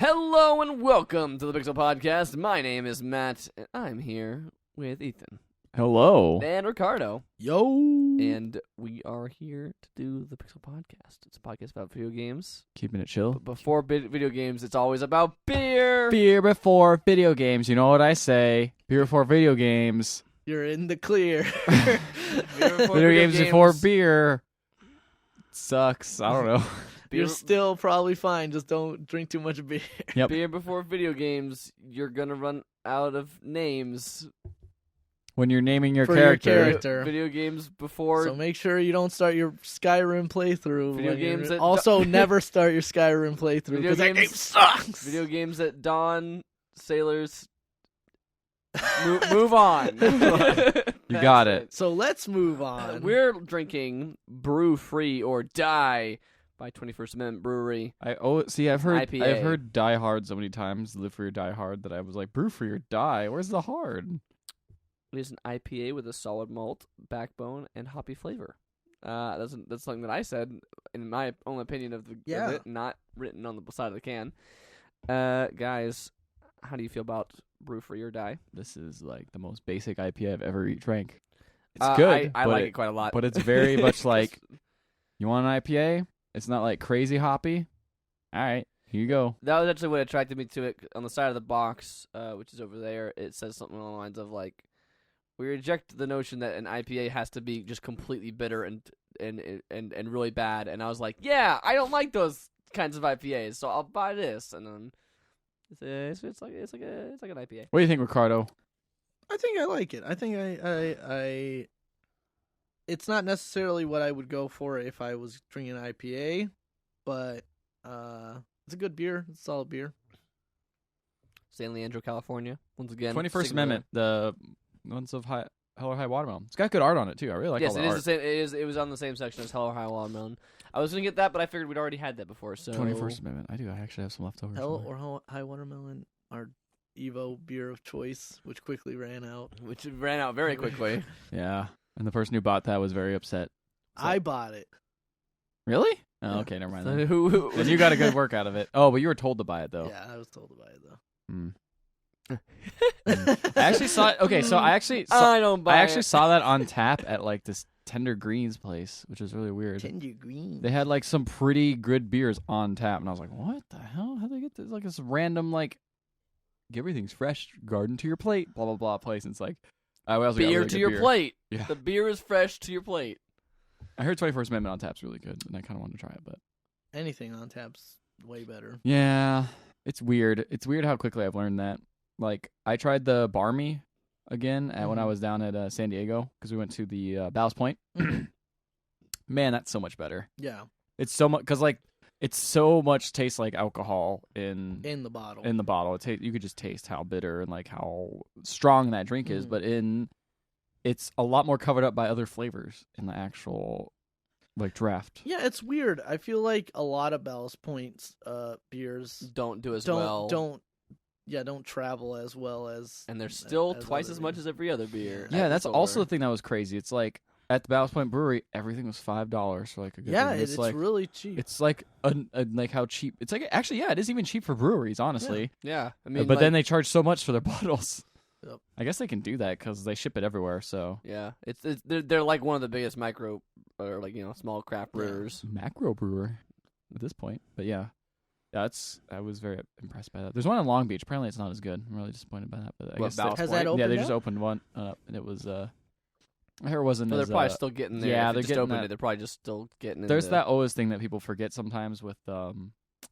Hello and welcome to the Pixel Podcast. My name is Matt, and I'm here with Ethan. Hello. And Ricardo. Yo. And we are here to do the Pixel Podcast. It's a podcast about video games. Keeping it chill. But before video games, it's always about beer. Beer before video games. You know what I say. Beer before video games. You're in the clear. Video games before beer. Sucks. I don't know. You're still probably fine. Just don't drink too much beer. Yep. Beer before video games, you're going to run out of names. When you're naming your For your character. character. Video games before... So make sure you don't start your Skyrim playthrough. Video games that also, never start your Skyrim playthrough because that game sucks. Video games at dawn, sailors... move on. You got it. So let's move on. We're drinking Brew Free or Die by 21st Amendment Brewery. I've heard IPA. I've heard Die Hard so many times, live for your Die Hard, that I was like, brew for your die. Where's the hard? It is an IPA with a solid malt, backbone, and hoppy flavor. That's something that I said in my own opinion of it, not written on the side of the can. Guys, how do you feel about Brew Free or Die? This is like the most basic IPA I've ever drank. It's good. I like it quite a lot. But it's very much like, you want an IPA? It's not like crazy hoppy. All right, here you go. That was actually what attracted me to it. On the side of the box, which is over there, it says something along the lines of like, we reject the notion that an IPA has to be just completely bitter and really bad. And I was like, yeah, I don't like those kinds of IPAs, so I'll buy this. And then it's like an IPA. What do you think, Ricardo? I think I like it. I think I it's not necessarily what I would go for if I was drinking an IPA, but it's a good beer. It's a solid beer. San Leandro, California. Once again, 21st Amendment, the ones of Hell or High Watermelon. It's got good art on it too. I really like all the art. Yes, it is the same. It was on the same section as Hell or High Watermelon. I was gonna get that, but I figured we'd already had that before. So 21st Amendment. I do. I actually have some left over. Hell or High Watermelon, our Evo beer of choice, which quickly ran out. Which ran out very quickly. Yeah, and the person who bought that was very upset. I bought it. Really? Yeah. Oh, okay, never mind. So Then. Then you got a good work out of it. Oh, but you were told to buy it though. Yeah, I was told to buy it though. I actually saw it. Okay, so I actually saw that on tap at like this Tender Greens place, which is really weird. Tender Green. They had like some pretty good beers on tap, and I was like, "What the hell? How do they get this? Like this random like, everything's fresh, garden to your plate, blah blah blah place." And it's like, beer to your plate. Yeah. The beer is fresh to your plate. I heard 21st Amendment on tap's really good, and I kind of wanted to try it, but Anything on tap's way better. yeah, it's weird. It's weird how quickly I've learned that. Like, I tried the Barmy again when I was down at San Diego because we went to the Ballast Point. Man, that's so much better. Yeah, It's so much because like it's so much tastes like alcohol in in the bottle. In the bottle, you could just taste how bitter and like how strong that drink is. But it's a lot more covered up by other flavors in the actual like draft. Yeah, it's weird. I feel like a lot of Ballast Point's beers Don't do as don't well. don't travel as well as, And they're still as twice other as much beers. as every other beer. Yeah, at that's the also store. the thing that was crazy. It's like at the Ballast Point Brewery, everything was $5 for like a good Yeah, beer. it's like really cheap. it's like like how cheap. It's like actually it is even cheap for breweries, honestly. Yeah, I mean, but then they charge so much for their bottles. Yep. I guess they can do that because they ship it everywhere. So yeah, they're like one of the biggest micro or like small craft brewers. macro brewer at this point, but yeah, I was very impressed by that. There's one in Long Beach. Apparently, it's not as good. I'm really disappointed by that. But I What, guess Ballast Has Point? that opened yeah, they up? just opened one up, and it was I heard it wasn't. But they're as, probably still getting there. yeah, If they're it just getting opened that- it. They're probably just still getting. There's into, that always thing that people forget sometimes with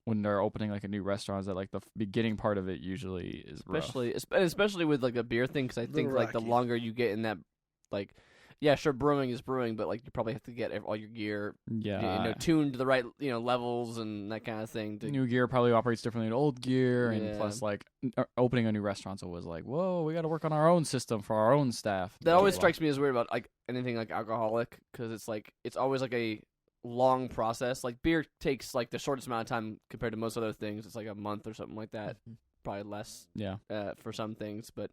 when they're opening like a new restaurant is that like the beginning part of it usually is rough. especially with like a beer thing, because I think like the rocky. longer you get in that, like, yeah, sure, brewing is brewing, but like you probably have to get all your gear, Yeah, tuned to the right levels and that kind of thing. new gear probably operates differently than old gear, Yeah. and plus like opening a new restaurant's always like, whoa, we got to work on our own system for our own staff. That always strikes me as weird about like anything like alcoholic, because it's always like a long process. Like beer takes like the shortest amount of time compared to most other things. It's like a month or something like that, probably less. Yeah, For some things, but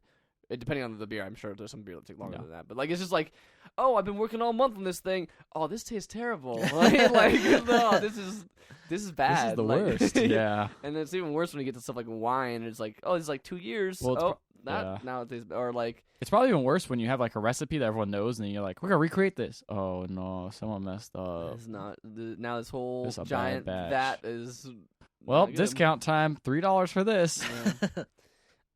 depending on the beer, I'm sure there's some beer that take longer Yeah. than that. But like, it's just like, oh, I've been working all month on this thing. Oh, this tastes terrible. like, no, this is bad. This is the Like, worst. Yeah. And it's even worse when you get to stuff like wine. It's like, oh, it's like 2 years. Well, it's yeah. Now it tastes, or like, It's probably even worse when you have like a recipe that everyone knows, and then you're like, "We're gonna recreate this." Oh no, someone messed up. it's not. Now this whole This is a giant bad vat batch. is. Well, not good. discount time, $3 for this.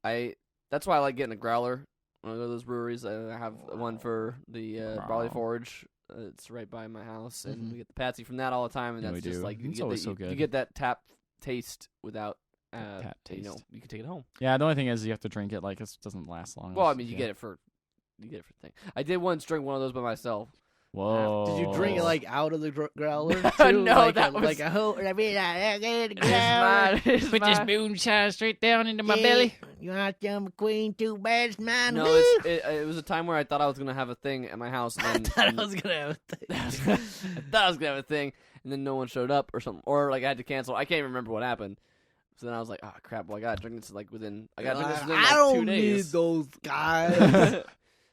Yeah. That's why I like getting a growler. When I go to those breweries, I have one for the Barley Wow. Forge. It's right by my house, and Mhm. we get the Patsy from that all the time. And Yeah, that's we just do. like you It's get always so you good. get that tap taste without. Tap You know, taste. you can take it home. Yeah, the only thing is you have to drink it. Like it doesn't last long. Well, I mean, you Yeah. get it for the thing. I did once drink one of those by myself. Whoa. Did you drink it like out of the growler? No, Too? Like that a, was- like a whole. I mean, It's Put this moonshine straight down into my Yeah. belly? You want some queen too bad, man? No, it was a time where I thought I was gonna have a thing at my house. I And thought I was gonna have a thing. I thought I was gonna have a thing, and then no one showed up or something, or like I had to cancel. I can't even remember what happened. So then I was like, oh crap! Well, I gotta drink this like within. I gotta drink this within like I don't 2 days. need those guys.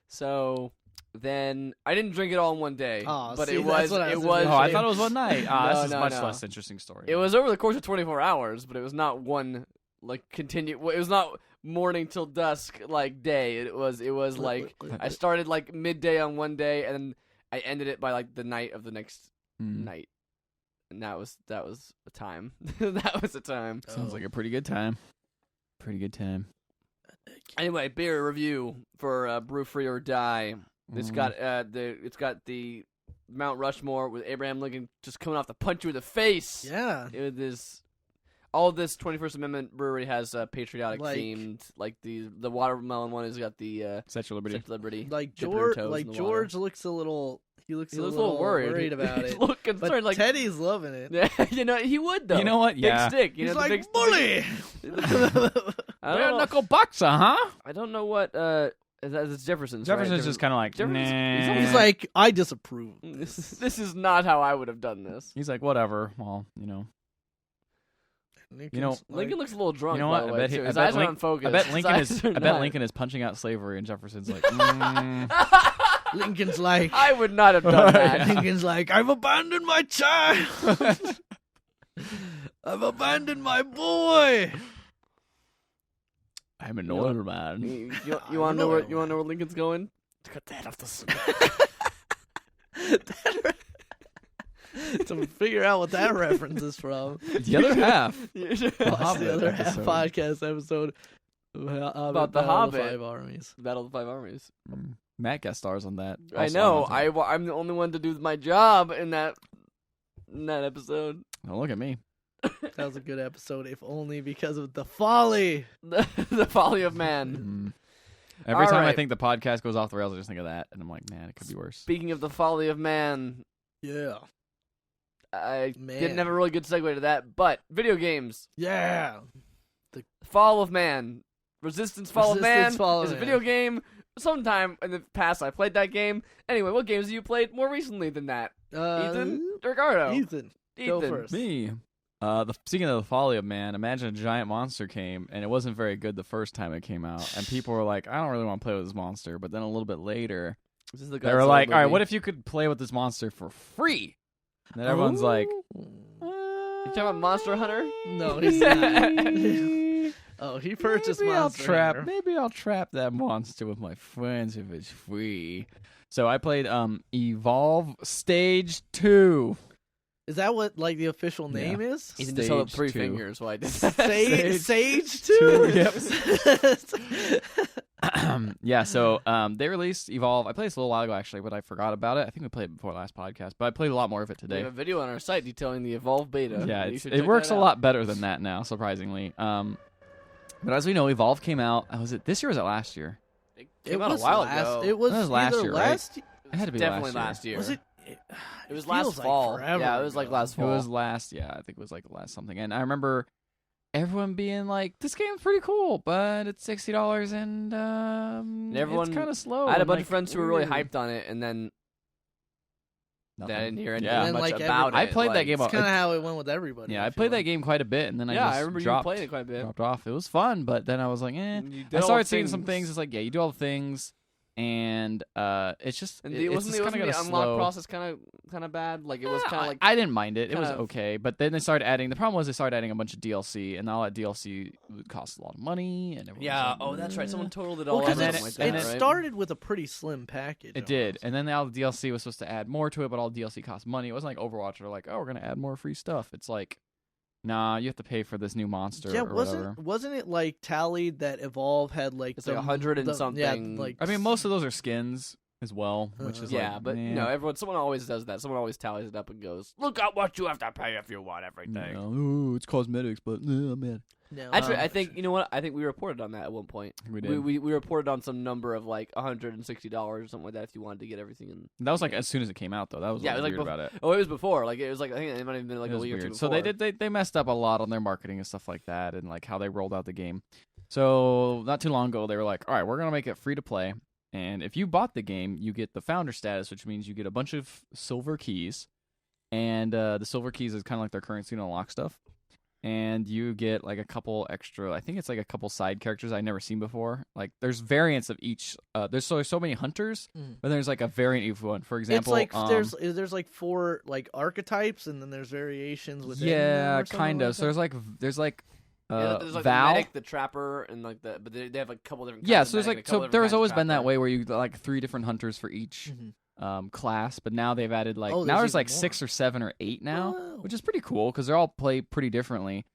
So then I didn't drink it all in one day, Oh, but see, it that's was what I it was was Oh, I Shame. thought it was one night. Ah, No, this is no, much no. less interesting story. it was over the course of 24 hours, but it was not one like continue. It was not morning till dusk like day. It was like I started like midday on one day, and then I ended it by like the night of the next Mm. night, and that was a time. That was a time. Sounds like a pretty good time. Pretty good time. Anyway, beer review for Brew Free or Die. It's got the Mount Rushmore with Abraham Lincoln just coming off to punch you in the face. Yeah. It is. All of this 21st Amendment brewery has patriotic Like- themed. Like the watermelon one has got the Statue of Liberty. Statue of Liberty. Like dipping her George, toes like in the George looks a little. He looks He a looks little worried. about He's it. a little concerned. But Like Teddy's loving it. yeah, you know he would though. You know what? Big Yeah. stick. You He's know, the like big bully. I Bare don't know. knuckle boxer, huh? I don't know what. It's Jefferson's. Jefferson's right? just kind of like, Jefferson's- nah. He's like, I disapprove. This is not how I would have done this. He's like, whatever. Well, you know. Lincoln's Lincoln looks a little drunk. You know by what? the I way, bet he- too. I His bet eyes are Link- unfocused. I bet His Lincoln eyes is. are I bet not. Lincoln is punching out slavery, and Jefferson's like, Lincoln's like, I would not have done that. Yeah. Lincoln's like, I've abandoned my child. I've abandoned my boy. I'm an You know- older man. You want to know where Lincoln's going? To cut the head off the To figure out what that reference is from. The other half. Watch Hobbit the other half episode. podcast episode About the Battle of Hobbit. 5 Armies. Battle of the Five Armies. Matt guest stars on that. I Also know. on that. I'm the only one to do my job in that episode. Don't look at me. That was a good episode, if only because of the folly. The folly of man. Every All time I right. think the podcast goes off the rails, I just think of that, and I'm like, man, it could be worse. Speaking of the folly of man, Yeah. I Man. didn't have a really good segue to that, but video games. Yeah. Fall of Man. Resistance Fall Resistance of Fall Man of is a Man. video game. Sometime in the past, I played that game. Anyway, what games have you played more recently than that? Ethan? Ricardo? Ethan. Go Ethan. first. Me. Speaking of the folly of man, imagine a giant monster came, and it wasn't very good the first time it came out, and people were like, I don't really want to play with this monster, but then a little bit later, This is the they were like, all right, what if you could play with this monster for free? And then everyone's like, You talking about Monster Hunter? No, he's not. Oh, he purchased maybe Monster Hunter. Maybe I'll trap that monster with my friends if it's free. So I played Evolve Stage 2. Is that what like the official Yeah. name is? Ethan just held up Stage 3 2. fingers while I did Sage 2? Yep. Yeah, so they released Evolve. I played this a little while ago, actually, but I forgot about it. I think we played it before last podcast, but I played a lot more of it We today. have a video on our site detailing the Evolve beta. Yeah, You it should check works that a out. lot better than that now, surprisingly. But as we know, Evolve came out. Was it this year or was it last year? It came out a while last, ago. It was, That was last either year, right? last It had to be Definitely last year. last year. Was it? It was feels last like fall. forever Yeah, it was like ago. last It fall. was last, yeah, I think it was like last something. And I remember everyone being like, this game's pretty cool, but it's $60 and everyone- it's kind of slow. I had a and, bunch like, of friends who were really weird. hyped on it, and then I didn't hear anything Yeah. And then, much like, about it. I played that like, game. It's kind of how it went with everybody. Yeah, I played that game quite a bit, and then I just I remember dropped, you played it quite a bit. dropped off. It was fun, but then I was like, You did I all started the seeing some things. It's like, yeah, you do all the things, and it's just And it's wasn't just the kind of unlock slow. process kind of bad? Like it was kind of like I didn't mind it. It was kind of- okay, but then they started adding. The problem was they started adding a bunch of DLC, and all that DLC would cost a lot of money. And everyone yeah. was like, Oh, that's right. Someone totaled it Well, all because up. then something like and that, it right? started with a pretty slim package. It did, almost. and then all the DLC was supposed to add more to it, but all DLC cost money. It wasn't like Overwatch. They're like, oh, we're gonna add more free stuff. It's like, nah, you have to pay for this new monster. Yeah, or whatever. wasn't it like tallied that Evolve had like It's like 100 and Yeah, something. like I mean, most of those are skins as well, which is yeah, like, but nah. someone always does that. Someone always tallies it up and goes, "Look at what you have to pay if you want everything." Oh, it's cosmetics, but man, no. Actually, I think you know what? I think we reported on that at one point. we did. We reported on some number of like $160 or something like that if you wanted to get everything in. That was like as soon as it came out, though. That was Yeah, what it was like weird about it. Oh, it was before. Like it was like I think it might have been like It a was week or two weird. before. So they messed up a lot on their marketing and stuff like that, and like how they rolled out the game. So not too long ago, they were like, "All right, we're gonna make it free to play, and if you bought the game, you get the founder status, which means you get a bunch of silver keys, and the silver keys is kind of like their currency to unlock stuff." And you get like a couple extra. I think it's like a couple side characters I've never seen before. Like there's variants of each. There's so many hunters, but there's like a variant of one. For example, it's like there's like 4 like archetypes, and then there's variations within. yeah, them or kind of. something So there's like there's like Val. the medic, the trapper, and like the but they have a couple different. Yeah, kinds so of there's medic like and a couple so different there's kinds of always been that trapper. way where you like 3 different hunters for each class, but now they've added like Oh, now there's there's like even 6 or 7 or 8 now, Oh. which is pretty cool because they're all play pretty differently.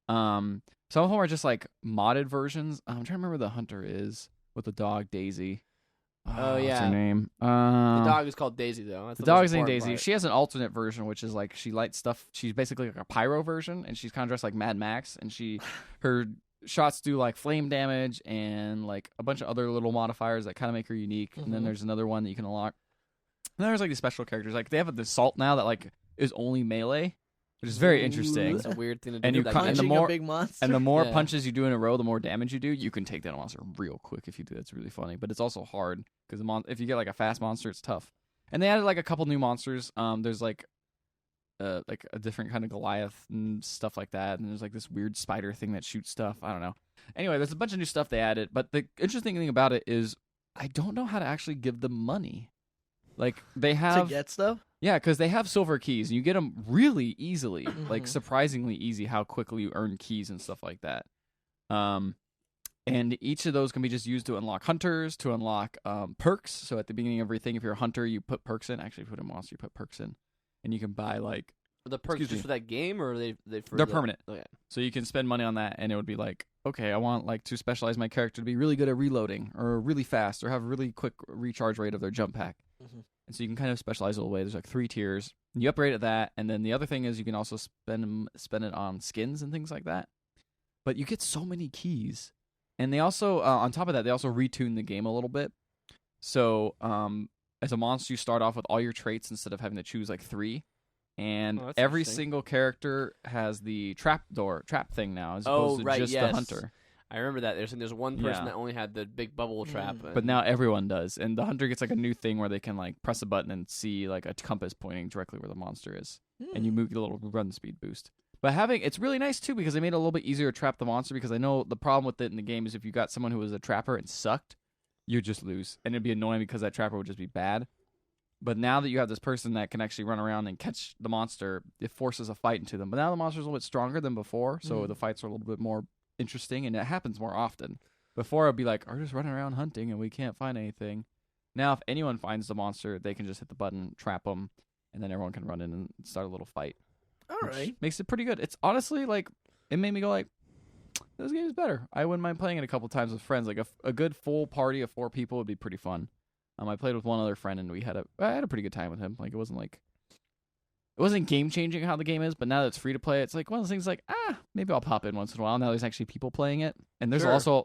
Some of them are just like modded versions. I'm trying to remember the hunter is with the dog Daisy. Oh, what's yeah. her name? The dog is called Daisy though. That's The most dog's named important Daisy. part. She has an alternate version, which is like she lights stuff. She's basically like a pyro version, and she's kind of dressed like Mad Max. And her shots do like flame damage and like a bunch of other little modifiers that kind of make her unique. And then Mhm. there's another one that you can unlock. And there's like these special characters. Like they have the assault now that like is only melee, which is very interesting. It's a weird thing to do. And you with that can't- game. and the Punching more- a big monster. And the more Yeah. punches you do in a row, the more damage you do. You can take down a monster real quick if you do. It's really funny, but it's also hard because if you get like a fast monster, it's tough. And they added like a couple new monsters. There's like a different kind of Goliath and stuff like that. And there's like this weird spider thing that shoots stuff. I don't know. Anyway, there's a bunch of new stuff they added. But the interesting thing about it is I don't know how to actually give them money. Like they to have get stuff. yeah, because they have silver keys, and you get them really easily, like Mhm. surprisingly easy. How quickly you earn keys and stuff like that. And each of those can be just used to unlock hunters, to unlock perks. So at the beginning of everything, if you're a hunter, you put perks in. Actually, if you put a monster, you put perks in, and you can buy like Are the perks Excuse just me. for that game, or are they for they're the- permanent. Okay. So you can spend money on that, and it would be like, okay, I want like to specialize my character to be really good at reloading, or really fast, or have a really quick recharge rate of their jump pack. Mhm. And so you can kind of specialize it away. There's like 3 tiers. You upgrade at that, and then the other thing is you can also spend it on skins and things like that. But you get so many keys, and they also on top of that they also retune the game a little bit. So as a monster, you start off with all your traits instead of having to choose like 3. And Oh, that's every interesting. single character has the trap thing now, as Oh, opposed to right, just yes. the hunter. I remember that. There's one person Yeah. that only had the big bubble trap. Mm. But now everyone does, and the hunter gets like a new thing where they can like press a button and see like a compass pointing directly where the monster is, and you move get a little run speed boost. But it's really nice too because they made it a little bit easier to trap the monster. Because I know the problem with it in the game is if you got someone who was a trapper and sucked, you'd just lose, and it'd be annoying because that trapper would just be bad. But now that you have this person that can actually run around and catch the monster, it forces a fight into them. But now the monster's a little bit stronger than before, so the fights are a little bit more interesting, and it happens more often. Before, I'd be like, we're just running around hunting, and we can't find anything. Now, if anyone finds the monster, they can just hit the button, trap them, and then everyone can run in and start a little fight. All which right. makes it pretty good. It's honestly, like, it made me go like, this game is better. I wouldn't mind playing it a couple times with friends. Like, a good full party of 4 people would be pretty fun. I played with one other friend, and I had a pretty good time with him. Like, it wasn't game changing how the game is, but now that it's free to play, it's like one of those things. Like, maybe I'll pop in once in a while. Now there's actually people playing it, and there's Sure. also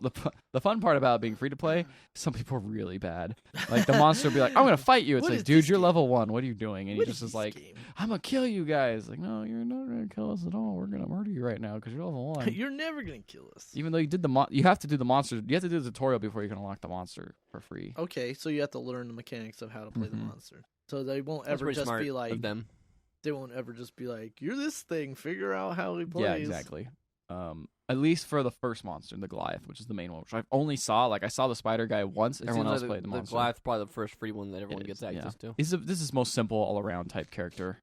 the fun part about being free to play. Some people are really bad. Like the monster will be like, "I'm gonna fight you." It's What like, is dude, this you're game? level 1. What are you doing? And What he just is is this like, game? "I'm gonna kill you guys." Like, no, you're not gonna kill us at all. We're gonna murder you right now because you're level 1. You're never gonna kill us. Even though you did you have to do the monster. You have to do the tutorial before you can unlock the monster for free. Okay, so you have to learn the mechanics of how to play the Mhm. monster. So they won't That's ever pretty just smart be like of them. they won't ever just be like, "You're this thing. Figure out how he plays." Yeah, exactly. At least for the first monster, the Goliath, which is the main one, which I've only saw. Like, I saw the spider guy once. It Everyone seems else like played the monster. Goliath's probably the first free one that everyone It gets is, access to. This is most simple all around type character.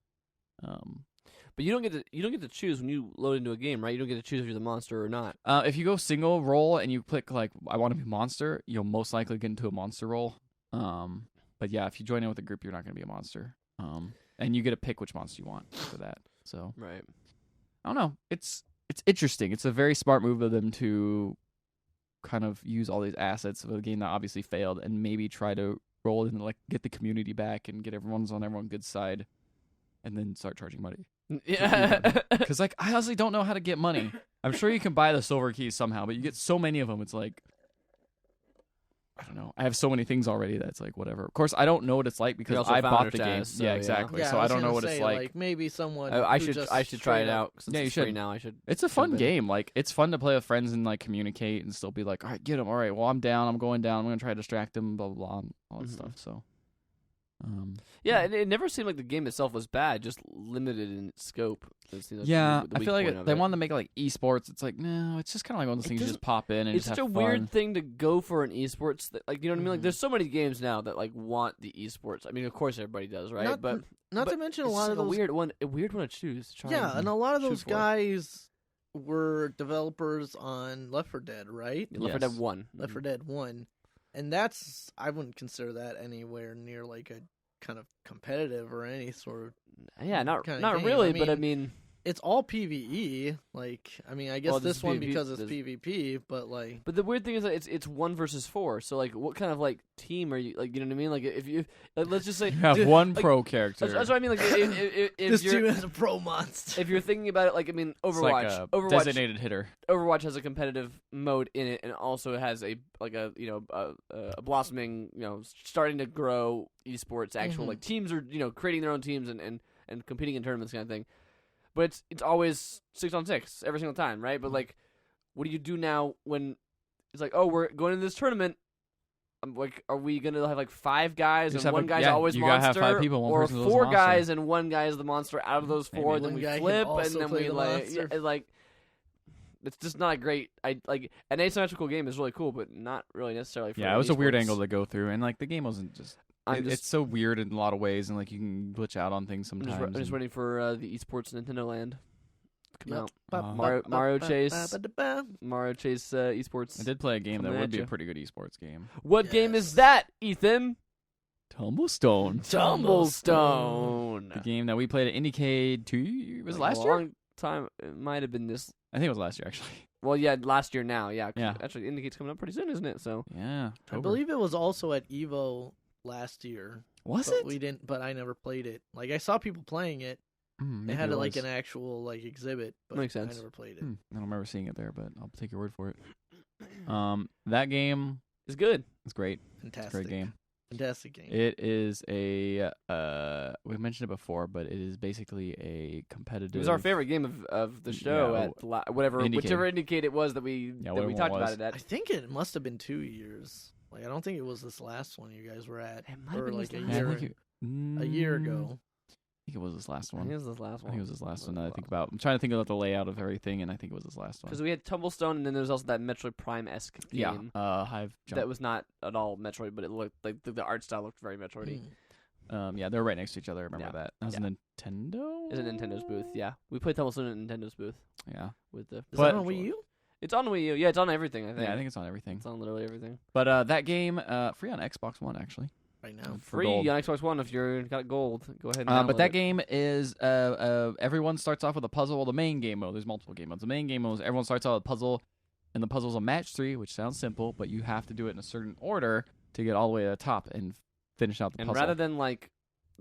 But you don't get to choose when you load into a game, right? You don't get to choose if you're the monster or not. If you go single roll and you click like I want to be monster, you'll most likely get into a monster roll. But yeah, if you join in with a group, you're not going to be a monster. And you get to pick which monster you want for that. So Right. I don't know. It's interesting. It's a very smart move of them to kind of use all these assets of a game that obviously failed and maybe try to roll and like get the community back and get everyone's on everyone's good side, and then start charging money. Yeah. Because like I honestly don't know how to get money. I'm sure you can buy the silver keys somehow, but you get so many of them. It's like I don't know. I have so many things already that's like whatever. Of course, I don't know what it's like because also I founder bought the game. status, so, yeah, yeah. exactly. Yeah, so I was don't know gonna what say, it's like. Maybe someone. I who should just try it straight up- out. Since Yeah, you it's free should. now. I should. It's a fun jump in. game. Like it's fun to play with friends and like communicate and still be like, all right, get him. All right, well I'm down. I'm going down. I'm gonna try to distract him. Blah blah blah. And all that Mhm. stuff. So. Yeah, and it never seemed like the game itself was bad, just limited in its scope. Yeah, I feel like they wanted to make it like esports. It's like no, it's just kind of like one of those It things you just doesn't- pop in and It's just such a have weird fun. thing to go for an esports. Like you know what I mean? Like Mhm. there's so many games now that like want the esports. I mean, of course everybody does, right? Not, but not but to mention a it's lot just of like those. a weird one to choose. To try Yeah, and a lot of shoot those for. guys were developers on Left 4 Dead, right? Left 4 Dead Yes. 1. Left 4 Dead 1. And that's, I wouldn't consider that anywhere near like a kind of competitive or any sort of. Yeah, not kinda not game. really, I but I mean, mean, It's all PvE. Like, I mean, I guess Well, this this one PvP because it's this- PvP, but like. but the weird thing is that it's 1 versus 4. So like, what kind of like team are you? Like, you know what I mean? Like, if you like, let's just say You have Dude, one like, pro character. that's what I mean. Like, if This you're team is a pro monster. if you're thinking about it, like I mean, It's Overwatch, like a Overwatch, designated hitter. Overwatch has a competitive mode in it, and also has a a blossoming, starting to grow esports. Actual Mhm. like teams are creating their own teams and competing in tournaments kind of thing. But it's always 6-on-6 every single time, right? But like, what do you do now when it's like, oh, we're going into this tournament? Like, are we gonna have like 5 guys You just and have one a- guy's yeah, always you gotta monster, have 5 people, one or person goes 4 monster. guys and one guy is the monster out of those 4? Maybe. And then One we guy can flip, and also then play we the monster. like it's just not a great. An asymmetrical game is really cool, but not really necessarily. For Yeah, it was a weird esports. angle to go through, and like the game wasn't just. It's so weird in a lot of ways, and like you can glitch out on things I'm sometimes. just and- waiting for the esports Nintendo Land to come Yep. out. Mario Chase. Ba-da-ba. Mario Chase esports. I did play a game that Coming would at be ya. a pretty good esports game. What game Yes. is that, Ethan? Tumblestone. Tumblestone. The game that we played at IndieCade 2 was it Like, last a year? long time. It might have been this. I think it was last year actually. Well, yeah, last year now. Yeah. 'cause Yeah. Actually, Indicate's coming up pretty soon, isn't it? So. Yeah. I October. believe it was also at Evo last year. Was but it? We didn't, but I never played it. Like I saw people playing it. They Maybe had it it like was. an actual like exhibit, but Makes sense. I never played it. I don't remember seeing it there, but I'll take your word for it. That game It's good. is great. It's a Fantastic, great game. fantastic game. It is a we mentioned it before, but it is basically a competitive. It was our favorite game of the show Yeah, at whichever Indicate. Indicate it was that we whatever one talked was. about it at. I think it must have been 2 years. Like I don't think it was this last one you guys were at, It might have or been like this a last Yeah, I year, think a year ago. I think it was this last I one. think it was this last I one. think it was this last one that I think about. I'm trying to think about the layout of everything, and I think it was this last one. Because we had Tumblestone, and then there was also that Metroid Prime-esque game Hive Jump. that was not at all Metroid, but it looked like the art style looked very Metroidy. Mm. They were right next to each other. I remember Yeah. that. That was Yeah. Nintendo. It's at Nintendo's booth. Yeah, we played Tumblestone at Nintendo's booth Yeah. with the. Is But- that on Wii U? It's on Wii U. Yeah, it's on everything. I think. Yeah, I think it's on everything. it's on literally everything. But that game, free on Xbox One actually. Right now. For Free gold. on Xbox One if you're got gold. Go ahead. And But download that it. game is everyone starts off with a puzzle. Well, the main game mode. There's multiple game modes. The main game mode is everyone starts off with a puzzle, and the puzzle's a match 3, which sounds simple, but you have to do it in a certain order to get all the way to the top and finish out the And puzzle. rather than like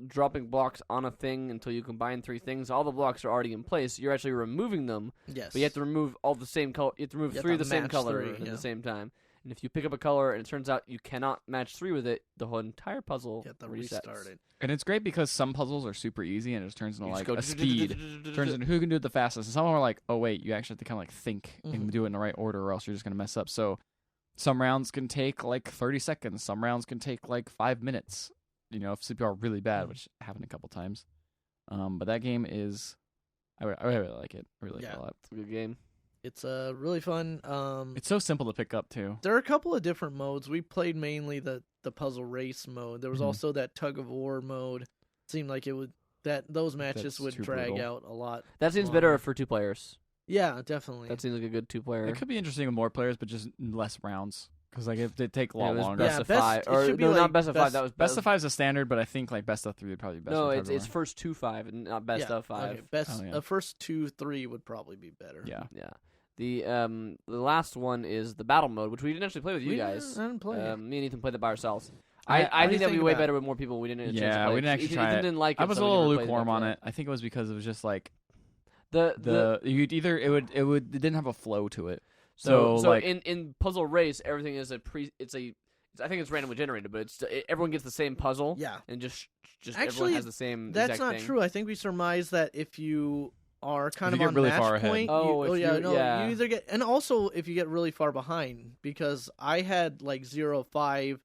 dropping blocks on a thing until you combine 3 things, all the blocks are already in place. You're actually removing them, Yes. but you have to remove all the same color. You have to remove You have 3 of to the same match color 3, at yeah. the same time. And if you pick up a color and it turns out you cannot match 3 with it, the whole entire puzzle You have to resets. restart it. And it's great because some puzzles are super easy and it just turns into You just like go a speed. Turns into who can do it the fastest. And some are like, oh wait, you actually have to kind of like think and Mhm. do it in the right order, or else you're just gonna mess up. So some rounds can take like 30 seconds. Some rounds can take like 5 minutes. if CPR really bad, which happened a couple times. But that game is, I really like it. I really like it a lot. It's a good game. It's really fun. It's so simple to pick up too. There are a couple of different modes. We played mainly the puzzle race mode. There was also that tug of war mode. Seemed like it would those matches would drag out a lot. That seems better for 2 players. Yeah, definitely. That seems like a good 2-player. It could be interesting with more players, but just less rounds. Because if they take a lot longer. Best of 5. Or no, not best of 5. That was best of 5 is a standard, but I think like best of 3 would probably be best. No, it's first 2-5, and not best of 5. Okay. First 2-3 would probably be better. Yeah. The last one is the battle mode, which we didn't actually play with you guys. I didn't play it. Me and Ethan played that by ourselves. I think that would be way better with more people. We didn't. We didn't actually try it. Didn't like it. I was a little lukewarm on it. I think it was because it was just like it didn't have a flow to it. So like in Puzzle Race, everything is I think it's randomly generated, but everyone gets the same puzzle. Yeah, and just actually, everyone has the same. That's not thing. true. I think we surmised that if you are kind of on really match far point, you either get, and also if you get really far behind, because I had like 0-5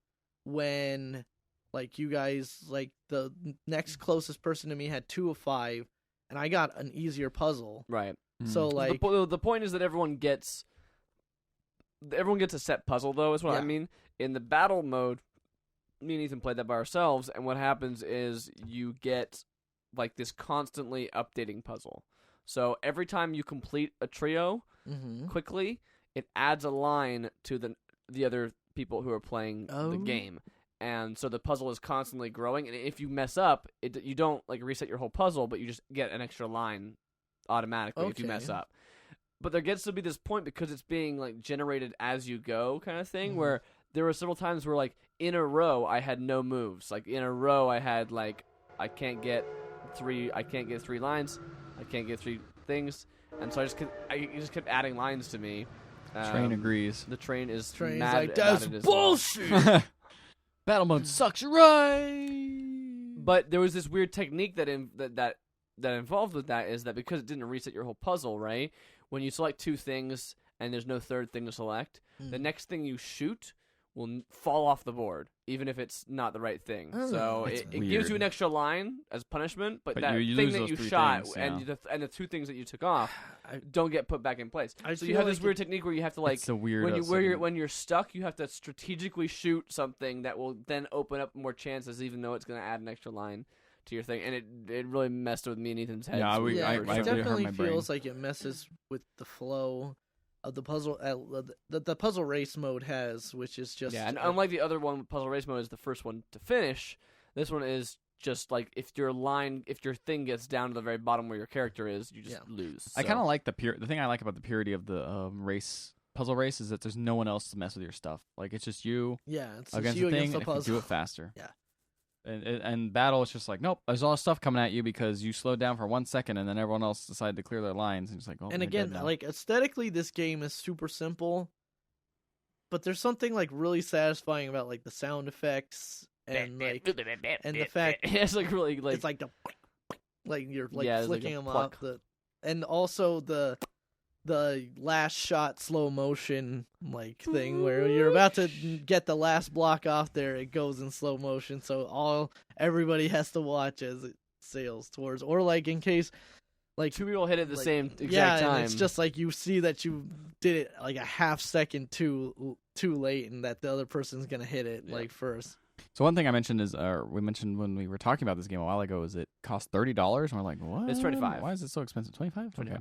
when like you guys, like the next closest person to me had 2 of 5, and I got an easier puzzle. Right. So like the point is that everyone gets a set puzzle, though, is what I mean. In the battle mode, me and Ethan played that by ourselves, and what happens is you get like this constantly updating puzzle. So every time you complete a trio quickly, it adds a line to the other people who are playing the game. And so the puzzle is constantly growing, and if you mess up, you don't like reset your whole puzzle, but you just get an extra line automatically if you mess up. But there gets to be this point, because it's being like generated as you go kind of thing, where there were several times where like in a row I had no moves. Like in a row I had like I can't get 3 lines, I can't get 3 things, and so I just kept adding lines to me. Train agrees. The train is mad like, that's bullshit. Battle mode sucks, right? But there was this weird technique that involved with that, is that because it didn't reset your whole puzzle, right? When you select 2 things and there's no third thing to select, the next thing you shoot will fall off the board, even if it's not the right thing. So it gives you an extra line as punishment, but that thing that you shot and the 2 things that you took off don't get put back in place. So you have this weird technique where you have to like when you're stuck, you have to strategically shoot something that will then open up more chances, even though it's going to add an extra line to your thing, and it really messed with me and Ethan's heads. It definitely feels like it messes with the flow of the puzzle that the puzzle race mode has, which is just and unlike the other one, puzzle race mode is the first one to finish. This one is just like if your thing gets down to the very bottom where your character is, you just lose. So. I kind of like the thing I like about the purity of the puzzle race is that there's no one else to mess with your stuff. Like it's just you against the thing, and if you do it faster. Yeah. And battle, it's just like, nope, there's all this stuff coming at you because you slowed down for 1 second, and then everyone else decided to clear their lines, and it's like, oh. And again, like aesthetically, this game is super simple, but there's something like really satisfying about like the sound effects and like and the fact it's like really like it's like you're like flicking them off and also the last shot slow motion like thing where you're about to get the last block off there, it goes in slow motion, so everybody has to watch as it sails towards, or like in case like 2 people hit it at the same exact time. And it's just like you see that you did it like a half second too late, and that the other person's gonna hit it like first. So one thing I mentioned is, we mentioned when we were talking about this game a while ago, is it cost $30, and we're like, what? It's $25. Why is it so expensive? $25? $25. Okay.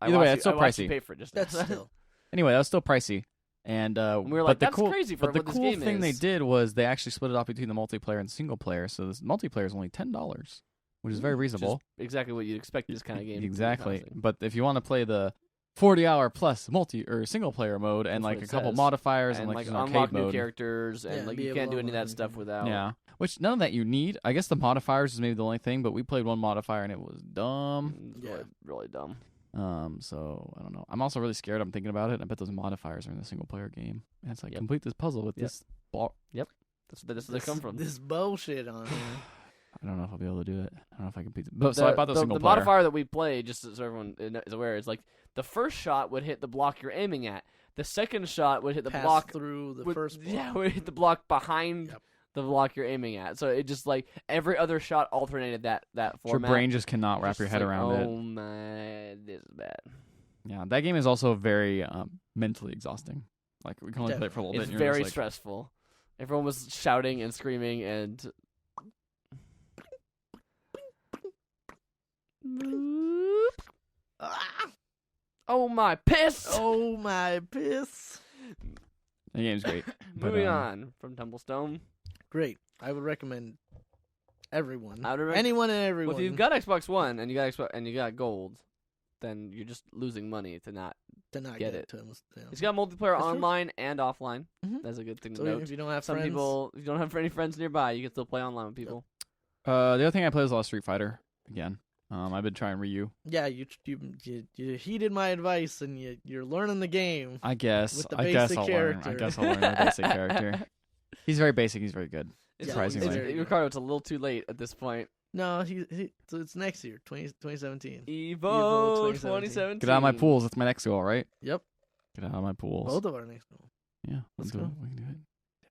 Either way, that's still pricey. You pay for it just that's still. Anyway, that was still pricey. And we were like, that's crazy for what this game is. But the cool thing they did was they actually split it off between the multiplayer and single player. So this multiplayer is only $10, which is very reasonable. Exactly what you'd expect this kind of game. Exactly. But if you want to play the 40-hour plus multi or single player mode and like a couple modifiers and like an arcade unlock mode, new characters and like you can't do any of that stuff without. Yeah. Which none of that you need. I guess the modifiers is maybe the only thing, but we played one modifier and it was dumb. Really dumb. So I don't know. I'm also really scared. I'm thinking about it. I bet those modifiers are in the single player game. And it's like complete this puzzle with this ball. Yep. That's where they come from. This bullshit on here. I don't know if I'll be able to do it. I don't know if I can beat it. So I bought the single player. The modifier that we played, just so everyone is aware, is like the first shot would hit the block you're aiming at. The second shot would hit the block through the first block. Yeah, would hit the block behind the block you're aiming at. So it just like every other shot alternated that Your format. brain just cannot wrap Just your head like, around it. Oh my, this is bad. Yeah, that game is also very mentally exhausting. Like we can only play it for a little It's bit. And you're very just like, stressful. Everyone was shouting and screaming and. Ah! Oh my piss! Oh my piss! The game's great. But, Moving on from Tumblestone. Great. I would recommend everyone, I would recommend- anyone and everyone. Well, if you've got Xbox One and you got Gold, then you're just losing money to not. to not get get it. to him. Yeah. It's got multiplayer That's true. online and offline. Mhm. That's a good thing to So note. if you don't have Some friends, people, if you don't have any friends nearby, you can still play online with people. the other thing I played was a lot of Street Fighter again. I've been trying Ryu. yeah, you heeded my advice and you're learning the game. I guess. With the I guess basic I'll learn. I character. guess I'll learn the basic character. He's very basic. He's very good. Surprisingly. Ricardo, it's a little too late at this point. No, so it's next year, 2017. Evo 2017. 2017. Get out of my pools. That's my next goal, right? Yep, Get out of my pools. both of our next goal. Yeah, Let's we'll do go. it. We can do it.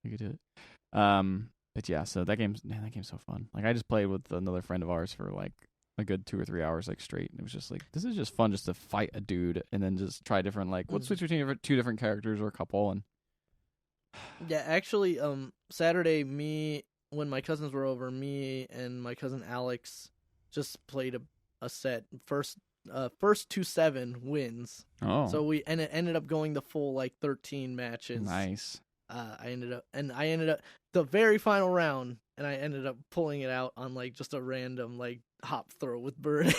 We can do it. But yeah, so that game's so fun. Like I just played with another friend of ours for like a good 2 or 3 hours like straight. And it was just like this is just fun just to fight a dude and then just try different like let's switch between two different characters or a couple and Yeah, actually, Saturday, when my cousins were over, me and my cousin Alex just played a set. First to 7 wins. oh So it ended up going the full like 13 matches. nice. I ended up the very final round, and I ended up pulling it out on like just a random like hop throw with Bird.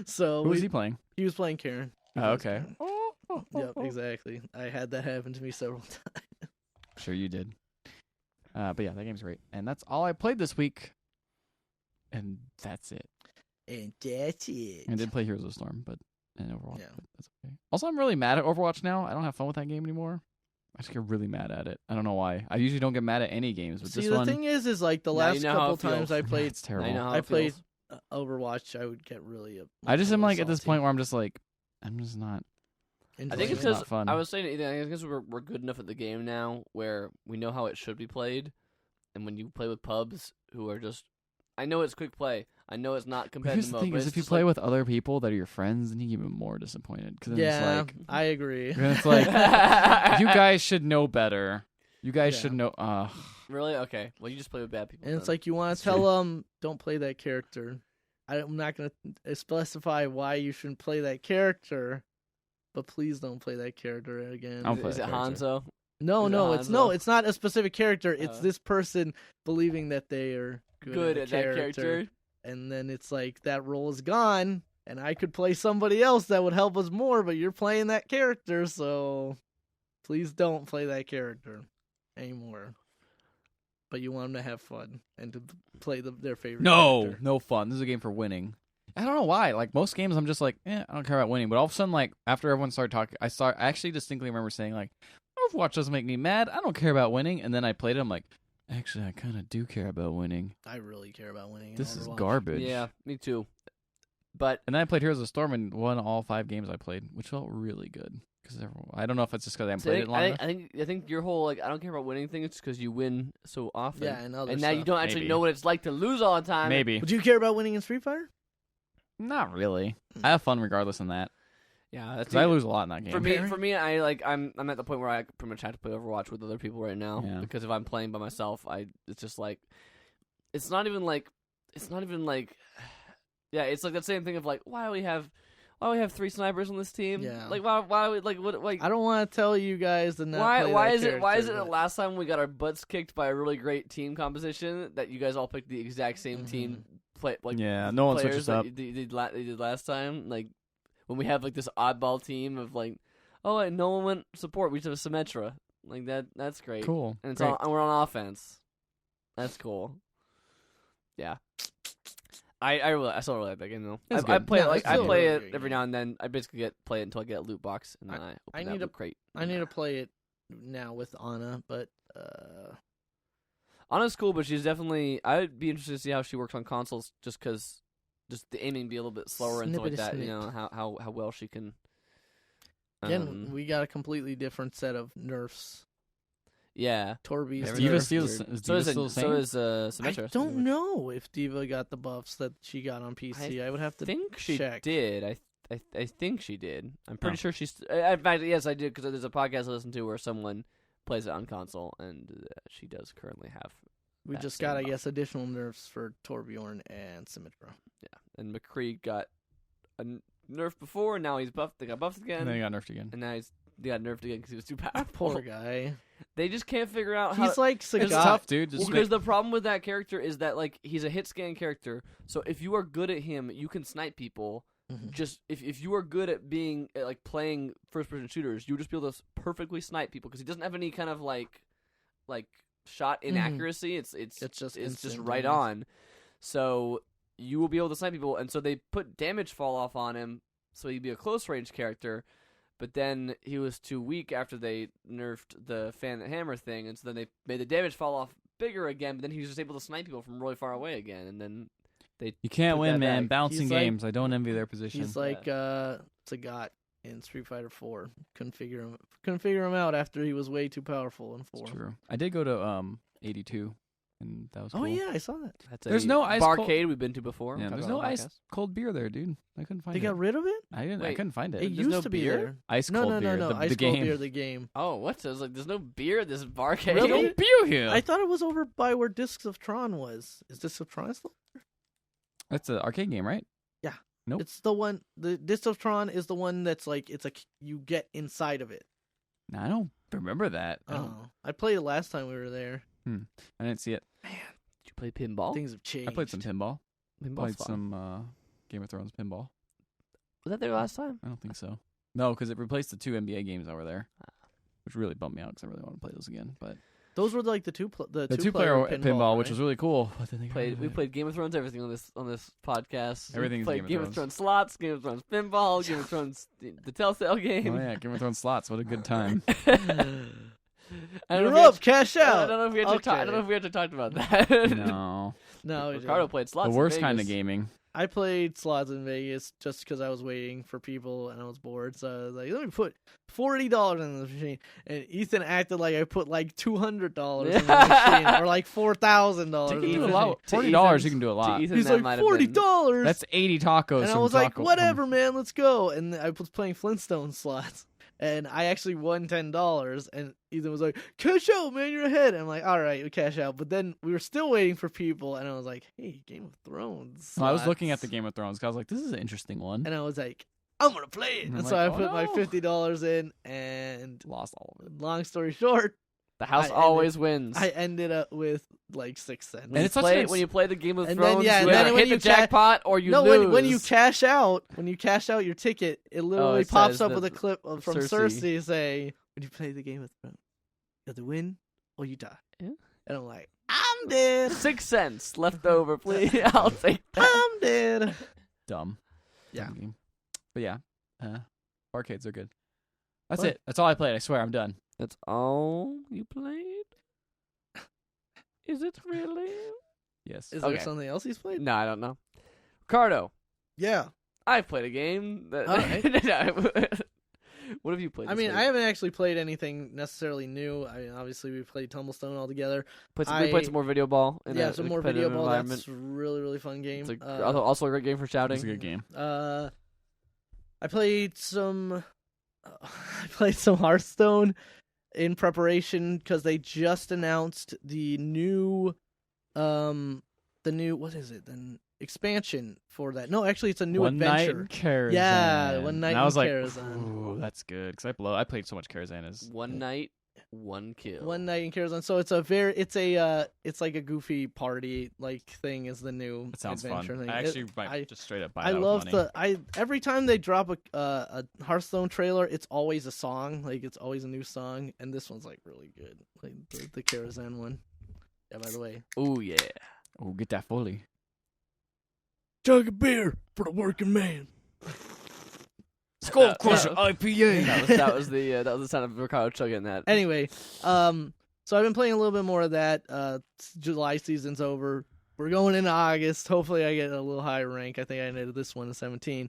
So Who was he playing? he was playing Karen. Oh, okay. Yep, exactly. I had that happen to me several times. Sure you did. But yeah, that game's great. And that's all I played this week. And that's it. And that's it. I did play Heroes of the Storm, but and Overwatch. Yeah. But that's okay. Also, I'm really mad at Overwatch now. I don't have fun with that game anymore. I just get really mad at it. I don't know why. I usually don't get mad at any games, but See, this the one, thing is like the Now last you know how couple it feels. times I yeah, played it's terrible. Now you know how I it played feels. Overwatch, I would get really. I just am really like at this salty. point where I'm just like, I'm just not. I think it's not because fun. I was saying it. I think it's because we're good enough at the game now where we know how it should be played, and when you play with pubs who are just, I know it's quick play. I know it's not But competitive here's the mode. thing: but is it's if you just play like, with other people that are your friends, then you get even more disappointed. Because Yeah, it's like, I agree. then it's like, you guys should know better. You guys Yeah. should know. really okay. Well, you just play with bad people. And it's then. like you want That's to tell them, don't play that character. I'm not going to specify why you shouldn't play that character, but please don't play that character again. I'll is, play is that it character. Hanzo? No, Is it no, it's Hanzo? it's not a specific character. It's Oh. this person believing that they are good, At that character. and then it's like that role is gone, and I could play somebody else that would help us more, but you're playing that character, so please don't play that character anymore. But you want them to have fun and to play their favorite. No, character. no fun. This is a game for winning. I don't know why. Like most games, I'm just like, I don't care about winning. But all of a sudden, like after everyone started talking, I actually distinctly remember saying like, Overwatch doesn't make me mad. I don't care about winning. And then I played it. I'm like, actually, I kind of do care about winning. I really care about winning. in This is Overwatch. garbage. Yeah, me too. But And then I played Heroes of the Storm and won all 5 games I played, which felt really good. Because I don't know if it's just because I haven't played it long enough. I think your whole like I don't care about winning thing is because you win so often. Yeah, and other and now you stuff. don't actually Maybe. know what it's like to lose all the time. Maybe. Would you care about winning in Street Fighter? Not really. I have fun regardless in that. Yeah, that's Because I lose a lot in that game. For me, I'm at the point where I pretty much have to play Overwatch with other people right now. Yeah. Because if I'm playing by myself, it's just like, it's not even like, yeah, it's like that same thing of like, why do we have 3 snipers on this team? Yeah. Like why we like what like I don't want to tell you guys to not play why that is it character, the but- last time we got our butts kicked by a really great team composition that you guys all picked the exact same team play like Yeah, no one players switches that up. you did last time, like when we have like this oddball team of like, oh wait, no one went support, we just have a Symmetra, like that's great. Cool. And it's Great. we're on offense. That's cool. Yeah. I still really like that game though. It's I good. play Yeah, it like it's I still a play really it great every game. now and then. I basically play it until I get a loot box and then I open that need loot crate. I need to play it now with Anna, but Anna's cool, but she's definitely. I'd be interested to see how she works on consoles, just because, the aiming be a little bit slower and stuff like that. Snippety You know how well she can. again, we got a completely different set of nerfs. Yeah. Torby's. Is Everything Diva is still weird. is So Diva is still the same? so is I Symmetra. don't know if Diva got the buffs that she got on PC. I would have to I think she check. did. I think she did. I'm pretty Oh. sure she's. In fact, yes, I did because there's a podcast I listen to where someone plays it on console, and she does currently have. We that just same got, I buff. guess, additional nerfs for Torbjorn and Symmetra. Yeah, and McCree got a nerf before, and now he's buffed. They got buffed again, And then he got nerfed again. and now they got nerfed again because he was too powerful. Poor guy. They just can't figure out how. He's like It's Sagat. tough, dude. Well, Just because the problem with that character is that like he's a hit scan character, so if you are good at him, you can snipe people. Mhm. Just if you are good at being like playing first person shooters, you'll just be able to perfectly snipe people because he doesn't have any kind of like shot inaccuracy. It's just just instant right damage. on. So you will be able to snipe people, and so they put damage fall off on him, so he'd be a close range character. But then he was too weak after they nerfed the fan hammer thing, and so then they made the damage fall off bigger again. But then he was just able to snipe people from really far away again, and then they you can't put win, that man. back. Bouncing He's like- games. I don't envy their position. He's like Sagat in Street Fighter 4. Couldn't figure him out after he was way too powerful in 4. It's true. I did go to 82, and that was cool. Oh yeah, I saw that. That's There's a no ice cold- barcade we've been to before. Yeah, We'll there's talk no about it on ice the podcast. cold beer there, dude. I couldn't find They it. got rid of it? I Wait, couldn't find it. It there's used no to be beer? there. Ice No, cold no, beer. no, no. The Ice game. Cold Beer, the game. Oh, what? I was like, there's no beer at this barcade. Really? There's no beer here. I thought it was over by where Discs of Tron was. Is Discs of Tron still? That's an arcade game, right? Nope. It's the one. The Discs of Tron is the one that's like you get inside of it. No, I don't remember that. Oh, I played it last time we were there. I didn't see it. Did you play pinball? Things have changed. I played some pinball. Pinball's Played fun. some Game of Thrones pinball. Was that there last time? I don't think so. No, because it replaced the 2 NBA games that were there, which really bummed me out because I really want to play those again. But Those were like the the two-player pinball, which right? was really cool. But then they got rid We of it. played Game of Thrones everything on this podcast. Everything's we played Game of Thrones. slots, Game of Thrones pinball, Game of Thrones the Telltale game. Oh yeah, Game of Thrones slots. What a good time. I don't You're know if up, cash we out. I don't know if we actually I don't know if we actually talked about that. No, No, we Ricardo didn't. played slots. the in worst kind Vegas. of gaming. I played slots in Vegas just because I was waiting for people and I was bored. So I was like, let me put $40 in the machine. And Ethan acted like I put like $200 in the machine or like $4,000. You can in do the a lot. machine. $40, you can do a lot. To Ethan, He's that like might have been- $40. That's 80 tacos. And I from was like, Taco- whatever, man, let's go. And I was playing Flintstone slots. And I actually won $10. And Ethan was like, cash out, man, you're ahead. And I'm like, all right, we cash out. But then we were still waiting for people. And I was like, hey, Game of Thrones. Well, I was looking at slots. the Game of Thrones because I was like, this is an interesting one. And I was like, I'm going to play it. And And I'm so I like, put oh, my no. $50 in. And Lost all of it. long story short, The house I always wins. I ended up with like 6 cents. when And you it's such play an when you play the Game of And then, Thrones, yeah, you and then either when hit you the jackpot or you no, lose. when you cash out your ticket, it literally it pops says up that with a clip from Cersei. Cersei saying, when you play the Game of Thrones, you either win or you die. Yeah. And I'm like, I'm dead. 6 cents left over, please. I'll take that. I'm dead. Dumb. Yeah. Dumb game. But yeah, arcades are good. That's What? it. That's all I played. I swear, I'm done. That's all you played? Is it really? Yes. Is Okay. there something else he's played? No, I don't know. Ricardo, Yeah. I've played a game. That, All right. What have you played? I this mean, week? I haven't actually played anything necessarily new. I mean, obviously, we played Tumblestone all together. we played some more video ball. In Yeah, a some more competitive video ball. environment. That's a really, really fun game. It's also a great game for shouting. It's a good game. I played some. I played some Hearthstone in preparation because they just announced the new, what is it? The expansion for that. No, actually, it's a new One Night adventure. in Karazhan. Yeah, One Night and I was in like, Karazhan. ooh, that's good because I played so much Karazhan as One night, one kill. One Night in Karazhan. So it's it's like a goofy party like thing is the new That sounds adventure fun. thing. I actually might just straight up buy I that love with money. every time they drop a Hearthstone trailer, it's always a song, like it's always a new song, and this one's like really good, like the Karazhan one. Yeah, by the way, Oh yeah. Oh, get that fully. jug of beer for the working man. Skull Crusher IPA. That was the sound of Ricardo chugging that. Anyway, so I've been playing a little bit more of that. July season's over. We're going into August. Hopefully, I get a little higher rank. I think I ended this one at 17.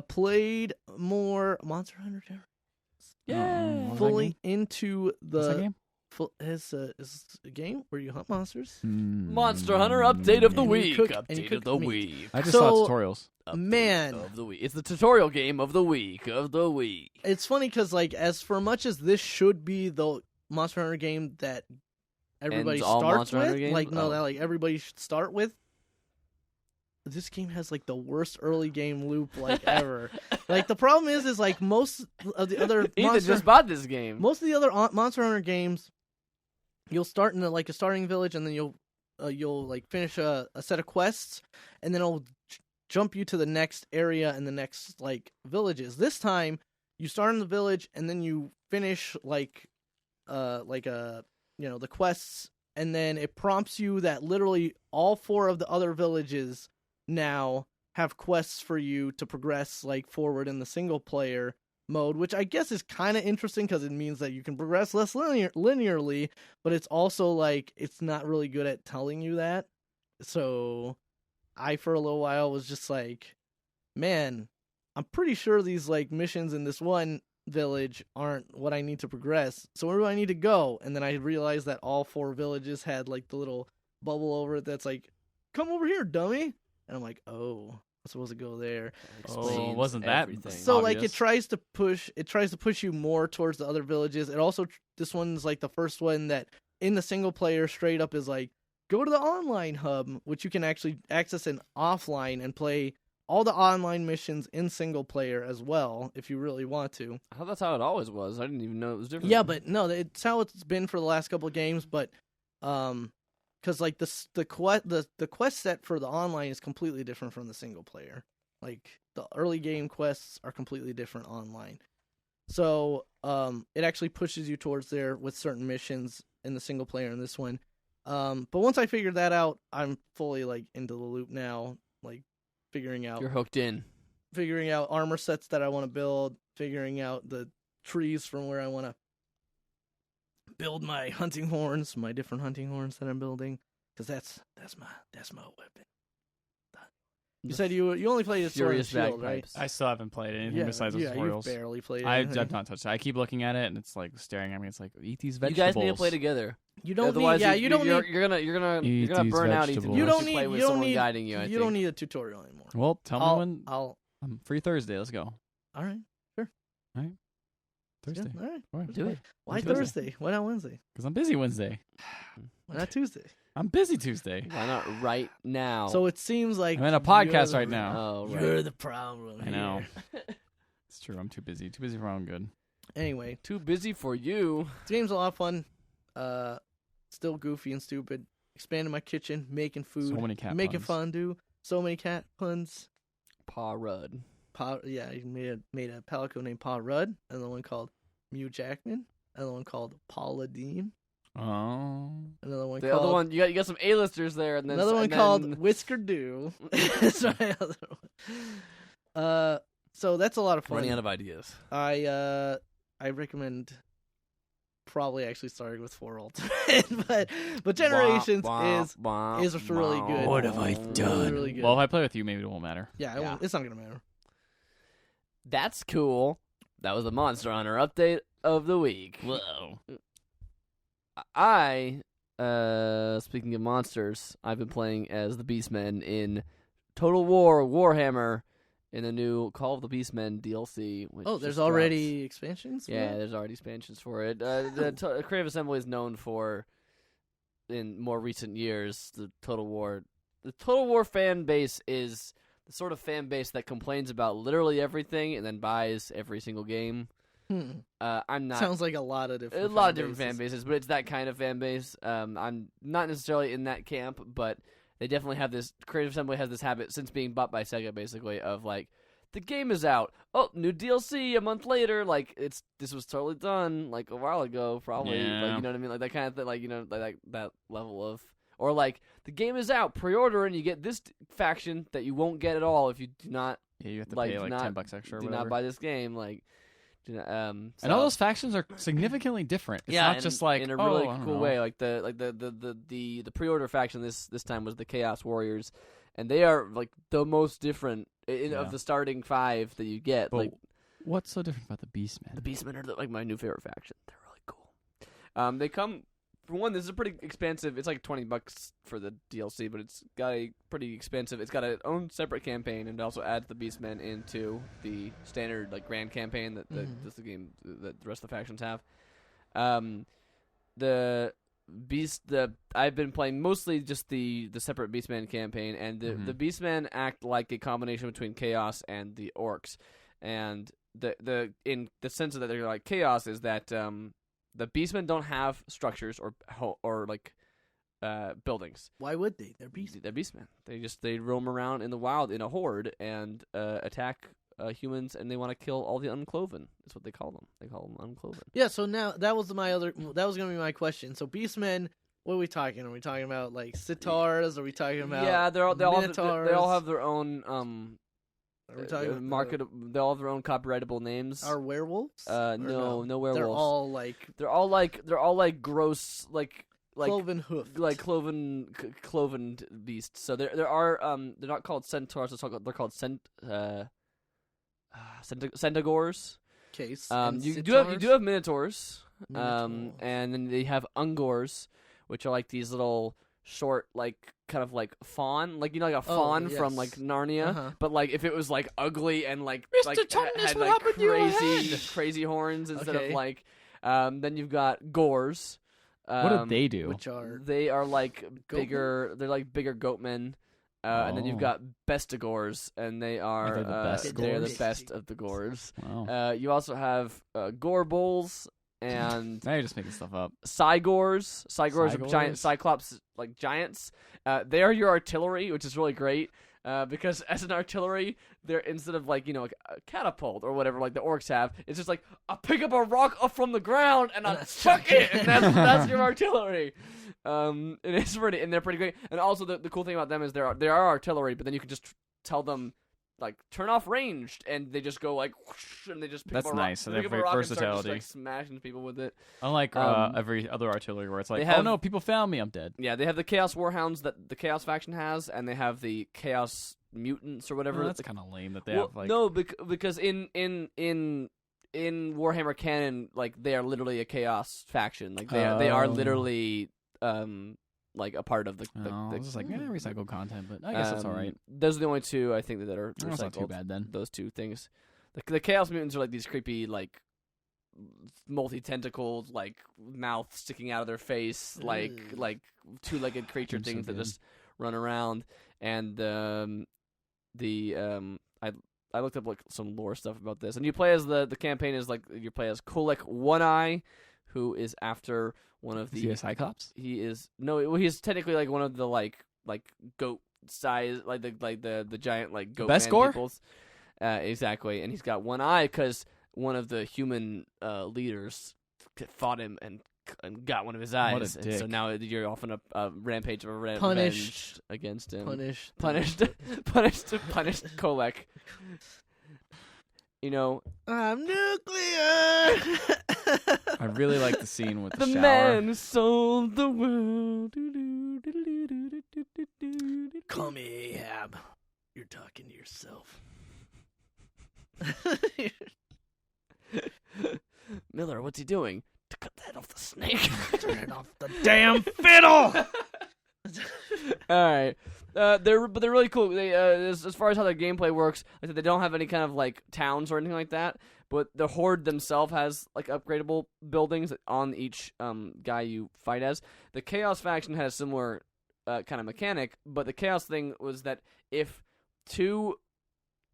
Played more Monster Hunter. Yeah. What was that Fully game? into What's that the game? is a game where you hunt monsters. Monster Hunter update of the And you week. cook- and you Update cook of the meat. week. I just So- saw tutorials. Update Man. of the week. It's the tutorial game of the week. It's funny because, like, as for much as this should be the Monster Hunter game that everybody Ends all starts Monster Hunter with, games? like, no, Oh. that like everybody should start with. This game has like the worst early game loop like ever. Like the problem is like most of the other Ethan just bought this game. most of the other Monster Hunter games, you'll start in a starting village and then you'll like finish a set of quests and then it'll jump you to the next area and the next like villages. This time you start in the village and then you finish the quests, and then it prompts you that literally all 4 of the other villages now have quests for you to progress like forward in the single player mode, which I guess is kind of interesting because it means that you can progress less linearly, but it's also like it's not really good at telling you that. So I for a little while was just like, man, I'm pretty sure these like missions in this one village aren't what I need to progress. So where do I need to go? And then I realized that all 4 villages had like the little bubble over it that's like, come over here, dummy. And I'm like, oh, I'm supposed to go there. Explains wasn't that everything. So like obvious. it tries to push you more towards the other villages. It also this one's like the first one that in the single player straight up is like, go to the online hub, which you can actually access an offline and play all the online missions in single player as well if you really want to. I thought that's how it always was. I didn't even know it was different. Yeah, but no, it's how it's been for the last couple of games. But because like the quest set for the online is completely different from the single player. Like the early game quests are completely different online. So it actually pushes you towards there with certain missions in the single player in this one. But once I figured that out, I'm fully like into the loop now. Like figuring out You're hooked in. armor sets that I want to build, figuring out the trees from where I want to build my hunting horns, my different hunting horns that I'm building, because that's my weapon. You said you only played Sword and Furious Shield, right? bagpipes. I still haven't played anything Yeah, besides the you've tutorials. barely played I've anything. not touched it. I keep looking at it and it's like staring at me. It's like, eat these You vegetables. guys need to play together. You don't Otherwise, need. Yeah, you don't need. You're gonna Eat burn these out. Ethan. vegetables. You unless don't need. Play with You don't someone need. guiding you. I You think. don't need a tutorial anymore. Well, tell me when. I'll. I'm free Thursday. Let's go. All right. Thursday. Yeah, all right. All right. Do it. Why Tuesday. Thursday? Why not Wednesday? Because I'm busy Wednesday. Why not Tuesday? I'm busy Tuesday. Why not right now? So it seems like I'm in a you're podcast the- right now. oh, right. You're the problem. I know. here. It's true. I'm too busy. Too busy for my own good. Anyway, Too busy for you. the game's a lot of fun. Still goofy and stupid. Expanding my kitchen, making food, So many cat making puns. fondue. So many cat puns. Pa Rudd. Yeah, he made a palico named Pa Rudd. Another one called Mew Jackman. Another one called Paula Dean. Oh. Another one The called. other one, you got some A-listers there, and then Another one and called then- Whisker Doo. That's my other one. So that's a lot of fun. running out of ideas. I recommend probably actually starting with 4 Ultimate, but Generations is really good. What have I Really, done? really good. Well, if I play with you, maybe it won't matter. Yeah, Yeah. it's not gonna matter. That's cool. That was the Monster Hunter update of the week. Whoa. Speaking of monsters, I've been playing as the Beastmen in Total War Warhammer in the new Call of the Beastmen DLC. Which Oh, there's just already expansions. dropped. Yeah, there's already expansions for it. The Creative Assembly is known for, in more recent years, the Total War. The Total War fan base is the sort of fan base that complains about literally everything and then buys every single game. I'm not. Sounds like a lot of different. A lot of different fan bases, but it's that kind of fan base. I'm not necessarily in that camp, but they definitely have this. Creative Assembly has this habit since being bought by Sega, basically, of like, the game is out. Oh, new DLC a month later. Like this was totally done like a while ago, probably. Yeah. Like, you know what I mean? Like that kind of thing. Like, you know, like that level of, or like the game is out, pre-order, and you get this faction that you won't get at all if you do not Yeah, you have to Like, pay like not- $10 extra or do whatever. not buy this game. Like, And all those factions are significantly different. It's not in- just like in a really oh, I don't cool know. way. Like the pre-order faction this time was the Chaos Warriors, and they are like the most different Yeah. of the starting 5 that you get. But like what's so different about the Beastmen? the Beastmen are like my new favorite faction. They're really cool. They come. For one, this is a pretty expansive. It's like $20 for the DLC, but it's got a pretty expensive. It's got its own separate campaign, and it also adds the Beastmen into the standard like grand campaign that that's the game that the rest of the factions have. I've been playing mostly just the separate Beastmen campaign, and the Beastmen act like a combination between Chaos and the Orcs, and the in the sense that they're like Chaos is that the Beastmen don't have structures or like buildings. Why would they? They're beastmen. They're Beastmen. They roam around in the wild in a horde and attack humans, and they want to kill all the uncloven. That's what they call them. They call them uncloven. Yeah. So now that was going to be my question. So Beastmen, what are we talking? Are we talking about like Centaurs? Are we talking about they all have their own Are we talking they all have their own copyrightable names. Are werewolves? No werewolves. They're all like gross like cloven hoofed, like cloven beasts. So there are they're not called centaurs. They're called centaurs. Case. You do have minotaurs. And then they have ungors, which are like these little short, like kind of like fawn, like like a fawn from like Narnia, but like if it was like ugly and like had like crazy horns instead of like. Then you've got gores. What do they do? They are like bigger. They're like bigger goatmen. And then you've got bestigores, and they are they're the best of the gores. Wow. You also have gore bulls. And now you're just making stuff up. Cygors are giant cyclops, like giants. They are your artillery, which is really great because as an artillery, they're instead of like like a catapult or whatever like the orcs have, it's just like I pick up a rock up from the ground and I chuck it, and that's your artillery. And it's they're pretty great. And also the cool thing about them is they are artillery, but then you can just tell them. Like turn off ranged, and they just go like, whoosh, and they just pick that's up a nice. rock, So they have versatility. Just, like, smashing people with it. Unlike every other artillery, where it's like, oh no, people found me, I'm dead. Yeah, they have the Chaos Warhounds that the Chaos faction has, and they have the Chaos Mutants or whatever. Oh, that's kind of lame that they have like. No, because in Warhammer canon, like they are literally a Chaos faction. Like they are literally like a part of the it's just like recycled content, but I guess that's all right. Those are the only two I think that are recycled. That's not too bad then. Those two things. The Chaos Mutants are like these creepy like multi-tentacled like mouth sticking out of their face like two-legged creature things that just run around. And I looked up like some lore stuff about this. And you play as the campaign is like you play as Kolek One Eye, who is after one of the. Is he a Cyclops? He is he's technically like one of the like goat size like the giant like goat man peoples. Exactly, and he's got one eye because one of the human leaders fought him and got one of his eyes. What a dick. And so now you're off on a rampage of revenge against him. Punished Kolek. I'm nuclear. I really like the scene with the shower. Man who sold the world. Call me Ahab. You're talking to yourself. Miller, what's he doing? To cut the head off the snake. Turn it off the damn fiddle. All right. They're really cool. They as far as how their gameplay works, like I said, they don't have any kind of like towns or anything like that. But the Horde themselves has like upgradable buildings on each guy you fight as. The Chaos faction had a similar kind of mechanic, but the Chaos thing was that if two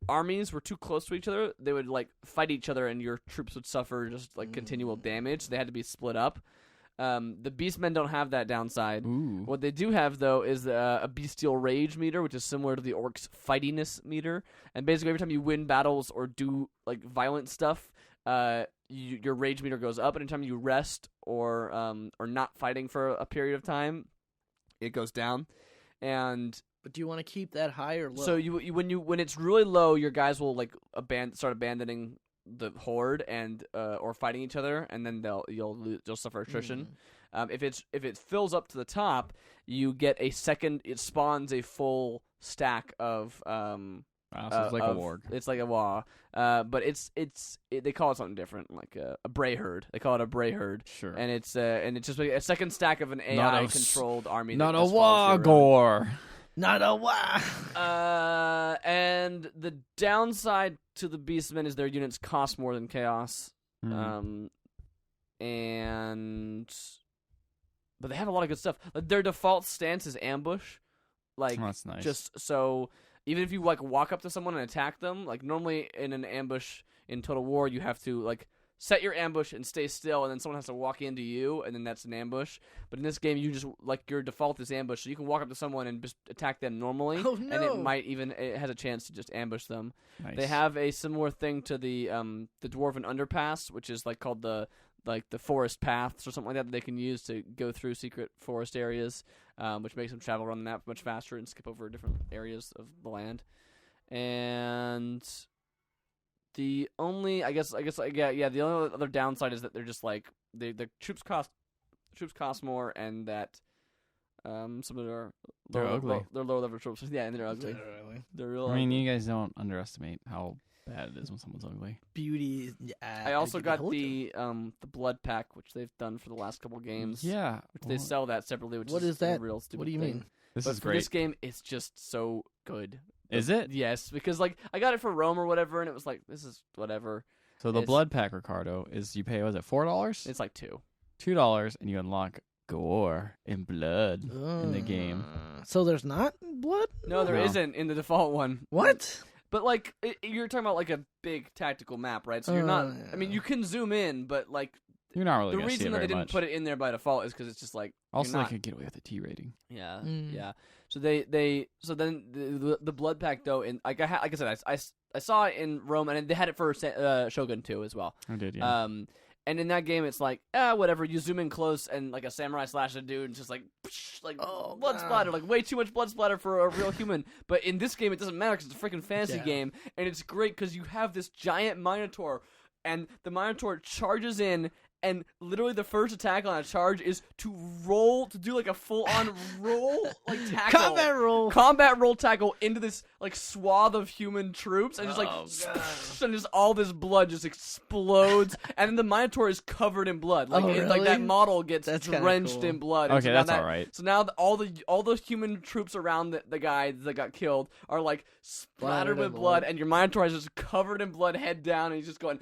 armies were too close to each other, they would like fight each other, and your troops would suffer just like continual damage. So they had to be split up. The Beastmen don't have that downside. Ooh. What What they do have, though, is a bestial rage meter, which is similar to the orcs' fightiness meter. And basically, every time you win battles or do like violent stuff, your rage meter goes up. And anytime you rest or not fighting for a period of time, it goes down. But do you want to keep that high or low? So when it's really low, your guys will like start abandoning the horde and or fighting each other, and then you'll suffer attrition. If it fills up to the top, you get a second. It spawns a full stack of Wow, so it's like a warg. It's like a war, but they call it something different, like a bray herd. They call it a bray herd. Sure. And it's just like a second stack of an AI controlled army. Not that a just follows you around. wargor. Not a wow. And the downside to the Beastmen is their units cost more than Chaos. Hmm. But they have a lot of good stuff. Like, their default stance is ambush. Like, Oh, that's nice. just so even if you like walk up to someone and attack them, like normally in an ambush in Total War, you have to like set your ambush and stay still, and then someone has to walk into you, and then that's an ambush. But in this game, you just like your default is ambush, so you can walk up to someone and just attack them normally, Oh, no. and it has a chance to just ambush them. Nice. They have a similar thing to the Dwarven Underpass, which is like called the forest paths or something like that they can use to go through secret forest areas, which makes them travel around the map much faster and skip over different areas of the land. And the only, I guess, the only other downside is that they're just like the troops cost more, and that some of They're they're ugly. They're lower level troops. Yeah, and they're ugly. They're real. I mean, ugly. you guys don't underestimate how bad it is when someone's ugly. Beauty. I also got the blood pack, which they've done for the last couple games. Yeah. Which they sell that separately. Which What is is that? A real stupid What do you thing. mean? This But is for great. this game, it's just so good. Is it? Yes, because like I got it for Rome or whatever, and it was like this is whatever. So the It's- blood pack, Ricardo, is you pay, was it $4? It's like $2. $2, and you unlock gore and blood in the game. So there's not blood? No, there No. isn't in the default one. What? But like you're talking about like a big tactical map, right? So you're not. I mean, you can zoom in, but like You're not really the gonna see reason it that very they didn't much. put it in there by default is because it's just like Also, you're they not, could get away with a T rating. Yeah, Mm. yeah. So so then the blood pack though, in like I said, I saw it in Rome, and they had it for Shogun too as well. I did, yeah. And in that game, it's like whatever. You zoom in close, and like a samurai slashes a dude, and just like blood wow. splatter, like way too much blood splatter for a real human. But in this game, it doesn't matter because it's a freaking fantasy Yeah. game, and it's great because you have this giant Minotaur, and the Minotaur charges in. And literally, the first attack on a charge is to do like a full-on roll, like tackle, combat roll tackle into this like swath of human troops, and just like, and just all this blood just explodes, and then the Minotaur is covered in blood, like like that really? model gets That's kinda drenched cool. in blood. Okay, And so that's now all right. So now all the human troops around the guy that got killed are like splattered with blood, and your Minotaur is just covered in blood, head down, and he's just going.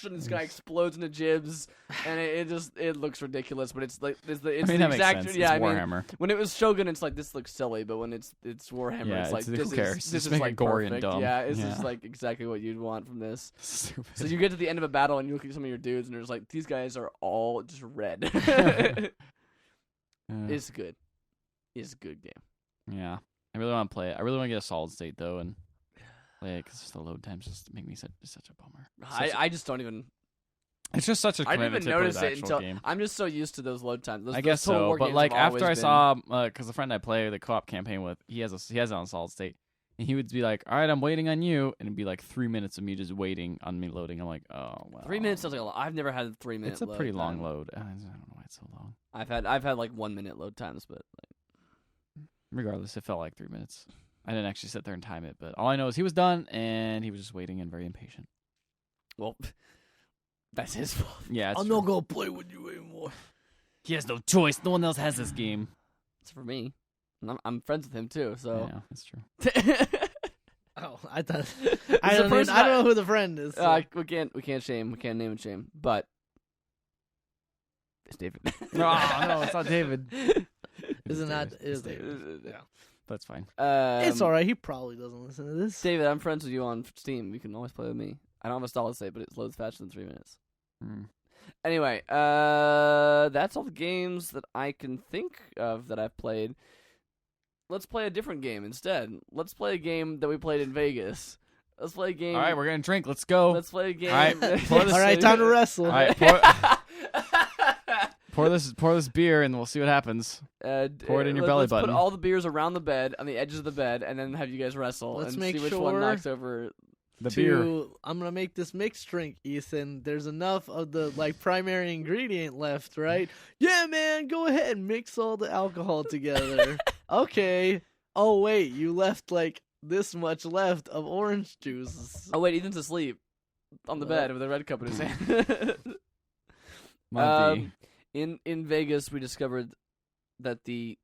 And this guy explodes into gibs, and it looks ridiculous. But it's like it's the I mean, that exact makes sense. yeah. It's I mean, Warhammer. when it was Shogun, it's like this looks silly, but when it's Warhammer, Yeah, it's like who this cares? is Just this make is it like gory and perfect. dumb. Yeah, it's Yeah. just like exactly what you'd want from this. Stupid. So you get to the end of a battle and you look at some of your dudes, and there's like these guys are all just red. It's good. It's a good game. Yeah. I really want to play it. I really want to get a solid state, though, and play it, because the load times just make me such a bummer. I just don't even. It's just such a I didn't commitment even to play notice the it actual until game. I'm just so used to those load times. I guess Total so, War but games like have after I always saw, because the friend I play the co-op campaign with, he has it on solid state, and he would be like, "All right, I'm waiting on you," and it'd be like 3 minutes of me just waiting on me loading. I'm like, "Oh, wow." 3 minutes sounds like a lot. I've never had a 3 minute. It's a pretty load long time. load. I don't know why it's so long. I've had like 1 minute load times, but like, Regardless, it felt like 3 minutes. I didn't actually sit there and time it, but all I know is he was done, and he was just waiting and very impatient. well, that's his fault. Yeah, it's I'm true. not gonna play with you anymore. He has no choice. No one else has this game. It's for me. And I'm friends with him too, so. Yeah, that's true. Oh, I thought It's I the don't person know who the friend is. so- we can't name and shame, but it's David. No, it's not David. Isn't that David. is David. David? Yeah. That's fine. It's all right. He probably doesn't listen to this. David, I'm friends with you on Steam. You can always play with me. I don't have a solid state, but it loads faster than 3 minutes. Mm. Anyway, that's all the games that I can think of that I've played. Let's play a different game instead. Let's play a game that we played in Vegas. Let's play a game. All right, we're gonna drink. Let's go. Let's play a game. All right, pour this- All right, time to wrestle. All right, pour this beer, and we'll see what happens. Pour it in your belly let's button. Put all the beers around the bed, on the edges of the bed, and then have you guys wrestle Let's and make see which one sure knocks over. The beer. I'm gonna make this mixed drink, Ethan. There's enough of the primary ingredient left, right? Yeah, man, go ahead and mix all the alcohol together. Okay. Oh wait, you left this much left of orange juice. Oh wait, Ethan's asleep on the bed with a red cup in his hand. Might be. In Vegas, we discovered that the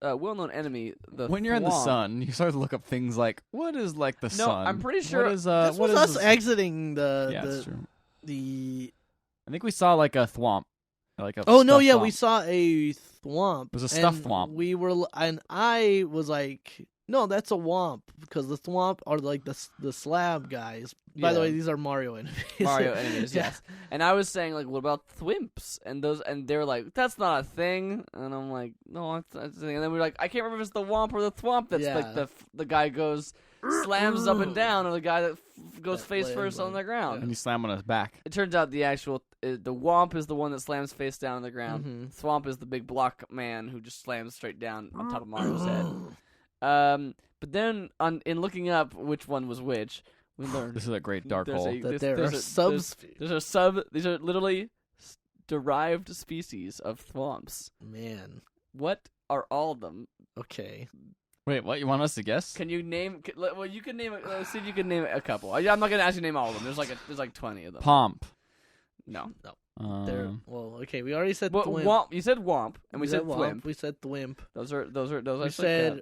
well-known enemy, the When you're in the Thwomp- sun, you start to look up things like, what is like the No, sun? I'm pretty sure What is, This what was is us exiting Yeah, that's true. the. I think we saw like a thwomp. Like a Oh no! stuffed Yeah, thwomp. we saw a thwomp. It was a stuffed and thwomp. We were, and I was like, "No, that's a womp," because the thwomp are like the slab guys. By the Yeah. way, these are Mario enemies. Mario enemies, Yeah. yes. And I was saying, like, what about thwimps? And they were like, that's not a thing. And I'm like, no, that's a thing. And then we were like, I can't remember if it's the womp or the thwomp. That's Yeah. like the guy goes, slams up and down, or the guy that goes That face lands first on on- the ground. And you slam on his back. It turns out the actual the womp is the one that slams face down on the ground. Mhm. Thwomp is the big block man who just slams straight down on top of Mario's head. But then in looking up which one was which, we learned This is a great dark there's hole. a- That there's- there are there's a- subs. These are literally derived species of thwomps. Man. What are all of them? Okay. Wait, what? You want us to guess? Can you name? Well, you can name. Let's see if you can name a couple. I'm not gonna ask you to name all of them. There's like 20 of them. Pomp. No. There. Well, okay. We already said Well, thwimp. womp. You said womp, and we said womp. thwimp. We said thwimp. Those are We actually said.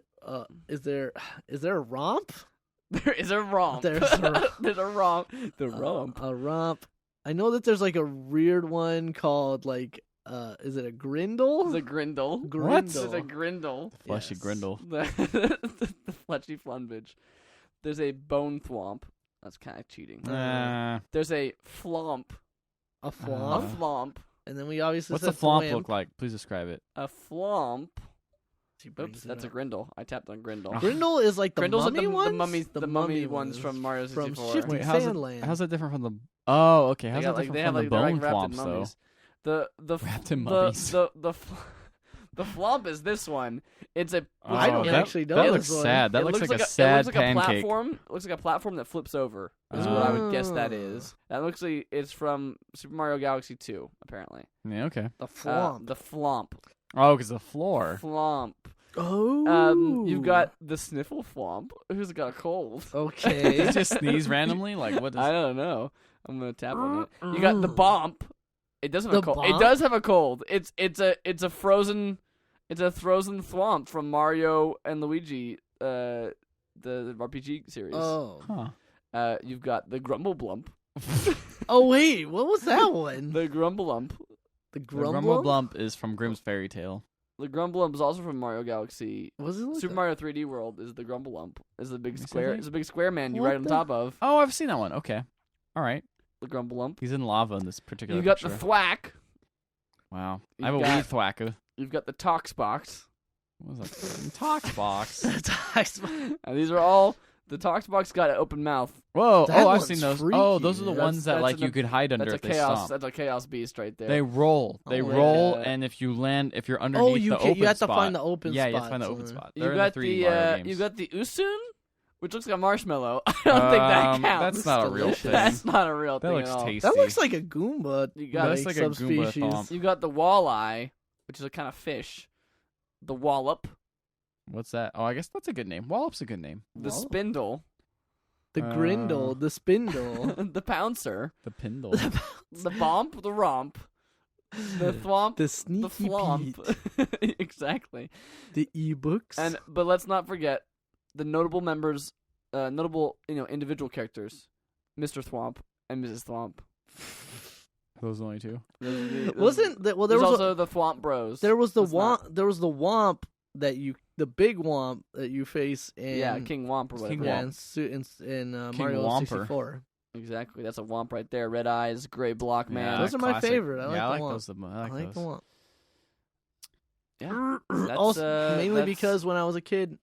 Is there a romp? There is a romp. There's a romp. There's a romp. The romp. A romp. I know that there's like a weird one called like. Is it a grindle? The grindle. Grindle. It's a grindle. Fleshy Yes. grindle. The fleshy flunbage. There's a bone thwomp. That's kind of cheating. There's a flomp. A A flomp. flomp. And then we obviously What's said the flomp thwimp. look like? Please describe it. A flomp. He brings Oops, it that's a up. grindle. I tapped on grindle. Grindle is like the Grindle's mummy like ones? the mummy ones from Mario From 64. Shifting Wait, how's Sandland. how's that different from the? Oh, okay. They How's got, that like, different they from have the like they're bone like wrapped in thwomps though? mummies. The Wrapped in mummies. The flomp is this one. It's a I don't that, actually know That this looks one. sad. That it looks like a it sad looks like pancake. A platform. It looks like a platform that flips over. Is what I would guess that is. That looks like it's from Super Mario Galaxy 2, apparently. Yeah, okay. The flomp. The flomp. Oh, because the floor. Flomp. Oh. You've got the sniffle flomp, who's got a cold. Okay. Did you just sneeze randomly? Like what? I don't know. I'm gonna tap on it. You got the bomp. It does have a The cold. bomp? It does have a cold. It's a frozen thwomp from Mario and Luigi, the RPG series. Oh. Huh. You've got the grumble blump. Oh wait, what was that one? The grumble lump. The The grumble. Grumble Blump is from Grimm's Fairy Tale. The grumble lump is also from Mario Galaxy. Was it like Super a- Mario 3D World is the grumble lump. Is the big Is that square. right? It's a big square man you What ride on the- top of. Oh, I've seen that one. Okay. All right. The grumble lump. He's in lava in this particular You got picture. the thwack. Wow. You I have a got- weed thwacker. You've got the tox box. What was that? Talk box. And these are all the tox box got an open mouth. Whoa. That oh, I've one's seen those. freaky. Oh, those are the That's- ones that that's like an- you could hide under That's a if they chaos. stomp. That's a chaos beast right there. They roll. They Oh, roll, yeah. and if you land, if you're underneath Oh, you the can, open you have to spot, find the open yeah, spot. you have to find the open spot. They're you in got the 3D the Mario games. you got the usun, which looks like a marshmallow. I don't think that counts. That's not a real delicious. thing. That's not a real That thing looks at all. tasty. That looks like a Goomba. You got That's like a Goomba subspecies. thomp. You got the walleye, which is a kind of fish. The wallop, What's that? Oh, I guess that's a good name. Wallop's a good name. the Wallop? spindle, The grindle, the spindle, the pouncer, The Pindle. the bomp, the romp, the thwomp, the the sneaky flomp. Pete, Exactly. the ebooks, But let's not forget the notable members, individual characters, Mr. Thwomp and Mrs. Thwomp. Those are the only two. wasn't that? Well, there There's was also the Thwomp Bros. there was the Let's not- womp. There was the womp the big womp that you face in King Womp or whatever. King yeah, Womp. in King Mario Womper. 64. Exactly. That's a Womp right there. Red eyes, gray block man. Those are my classic. favorite. I like yeah, I the like Womp. those. I I like like the those. womp. Yeah. That's, Also, mainly that's- because when I was a kid,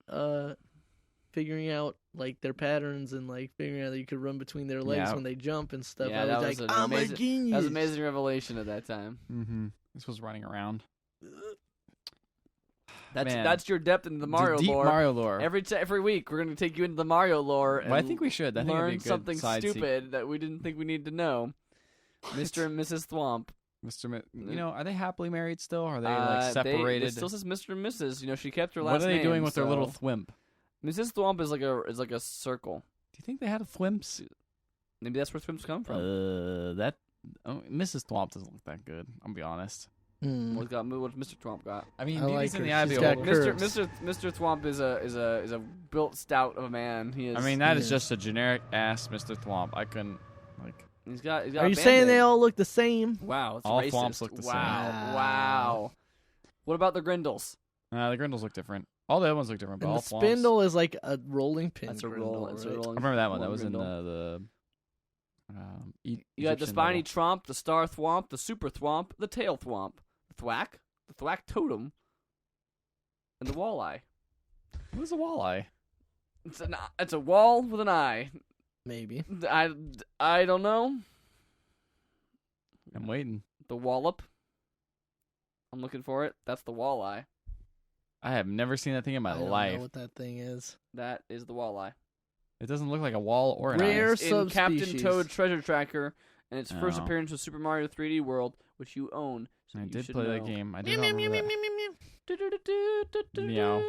figuring out like their patterns and like figuring out that you could run between their legs Yeah. when they jump and stuff. Yeah, I that was was like, an I'm a amazing- genius. that was an amazing revelation at that time. Mm-hmm. This was running around. That's Man. that's your depth into the Mario deep lore. Mario lore. Every week we're gonna take you into the Mario lore and Well, I think we should. I think it'd learn be a good something side stupid that we didn't think we needed to know. Mr. and Mrs. Thwomp. You know, are they happily married still? Or are they It separated? still says Mr. and Mrs. You know, she kept her last What are they name, doing with their little so- thwimp? Mrs. Thwomp is like a circle. Do you think they had a Thwimps? Maybe that's where Thwimps come from. Mrs. Thwomp doesn't look that good. I'll be honest. What's Mr. Thwomp got? I mean, I Beauty's like in the her. eye of She's the got beholder. curves. Mr. Thwomp is a built stout of a man. He is. I mean, that is Yeah. just a generic ass Mr. Thwomp. I couldn't like. he's got. Are you saying they all look the same? Wow, it's All racist. Thwomps look the same. Wow. What about the Grindles? The Grindles look different. All the other ones look different, but And all the Thwomps. spindle is like a rolling pin. That's a Grindle, roll. It's a right? rolling. I remember that one. That rolling was in Grindle. the You got the Egyptian spiny level. Tromp, the Star Thwomp, the Super Thwomp, the Tail Thwomp, the Thwack Totem, and the Walleye. What is a walleye? It's a wall with an eye. Maybe. I don't know. I'm waiting. The Wallop. I'm looking for it. That's the Walleye. I have never seen that thing in my I don't life. know what that thing is. That is the Walleye. It doesn't look like a wall or an Rare eye. It's in Captain subspecies. Toad Treasure Tracker, and its first Oh. appearance was Super Mario 3D World, which you own. So I you did should play know. that game. I Meow, did not meow, remember meow, that. meow, meow, meow.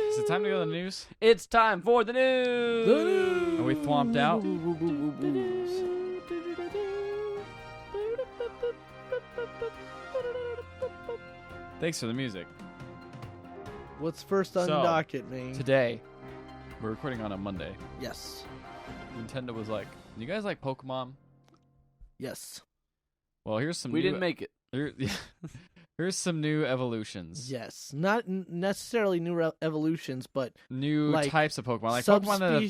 Is it time to go to the news? It's time for the news. Are we thwomped out? Thanks for the music. What's first on So, docket, man? Today, we're recording on a Monday. Yes. Nintendo was like, "You guys like Pokemon?" Yes. Well, here's some. We new, didn't make it. Here's some new evolutions. Yes. Not necessarily new evolutions, but New like types of Pokemon, like Pokemon that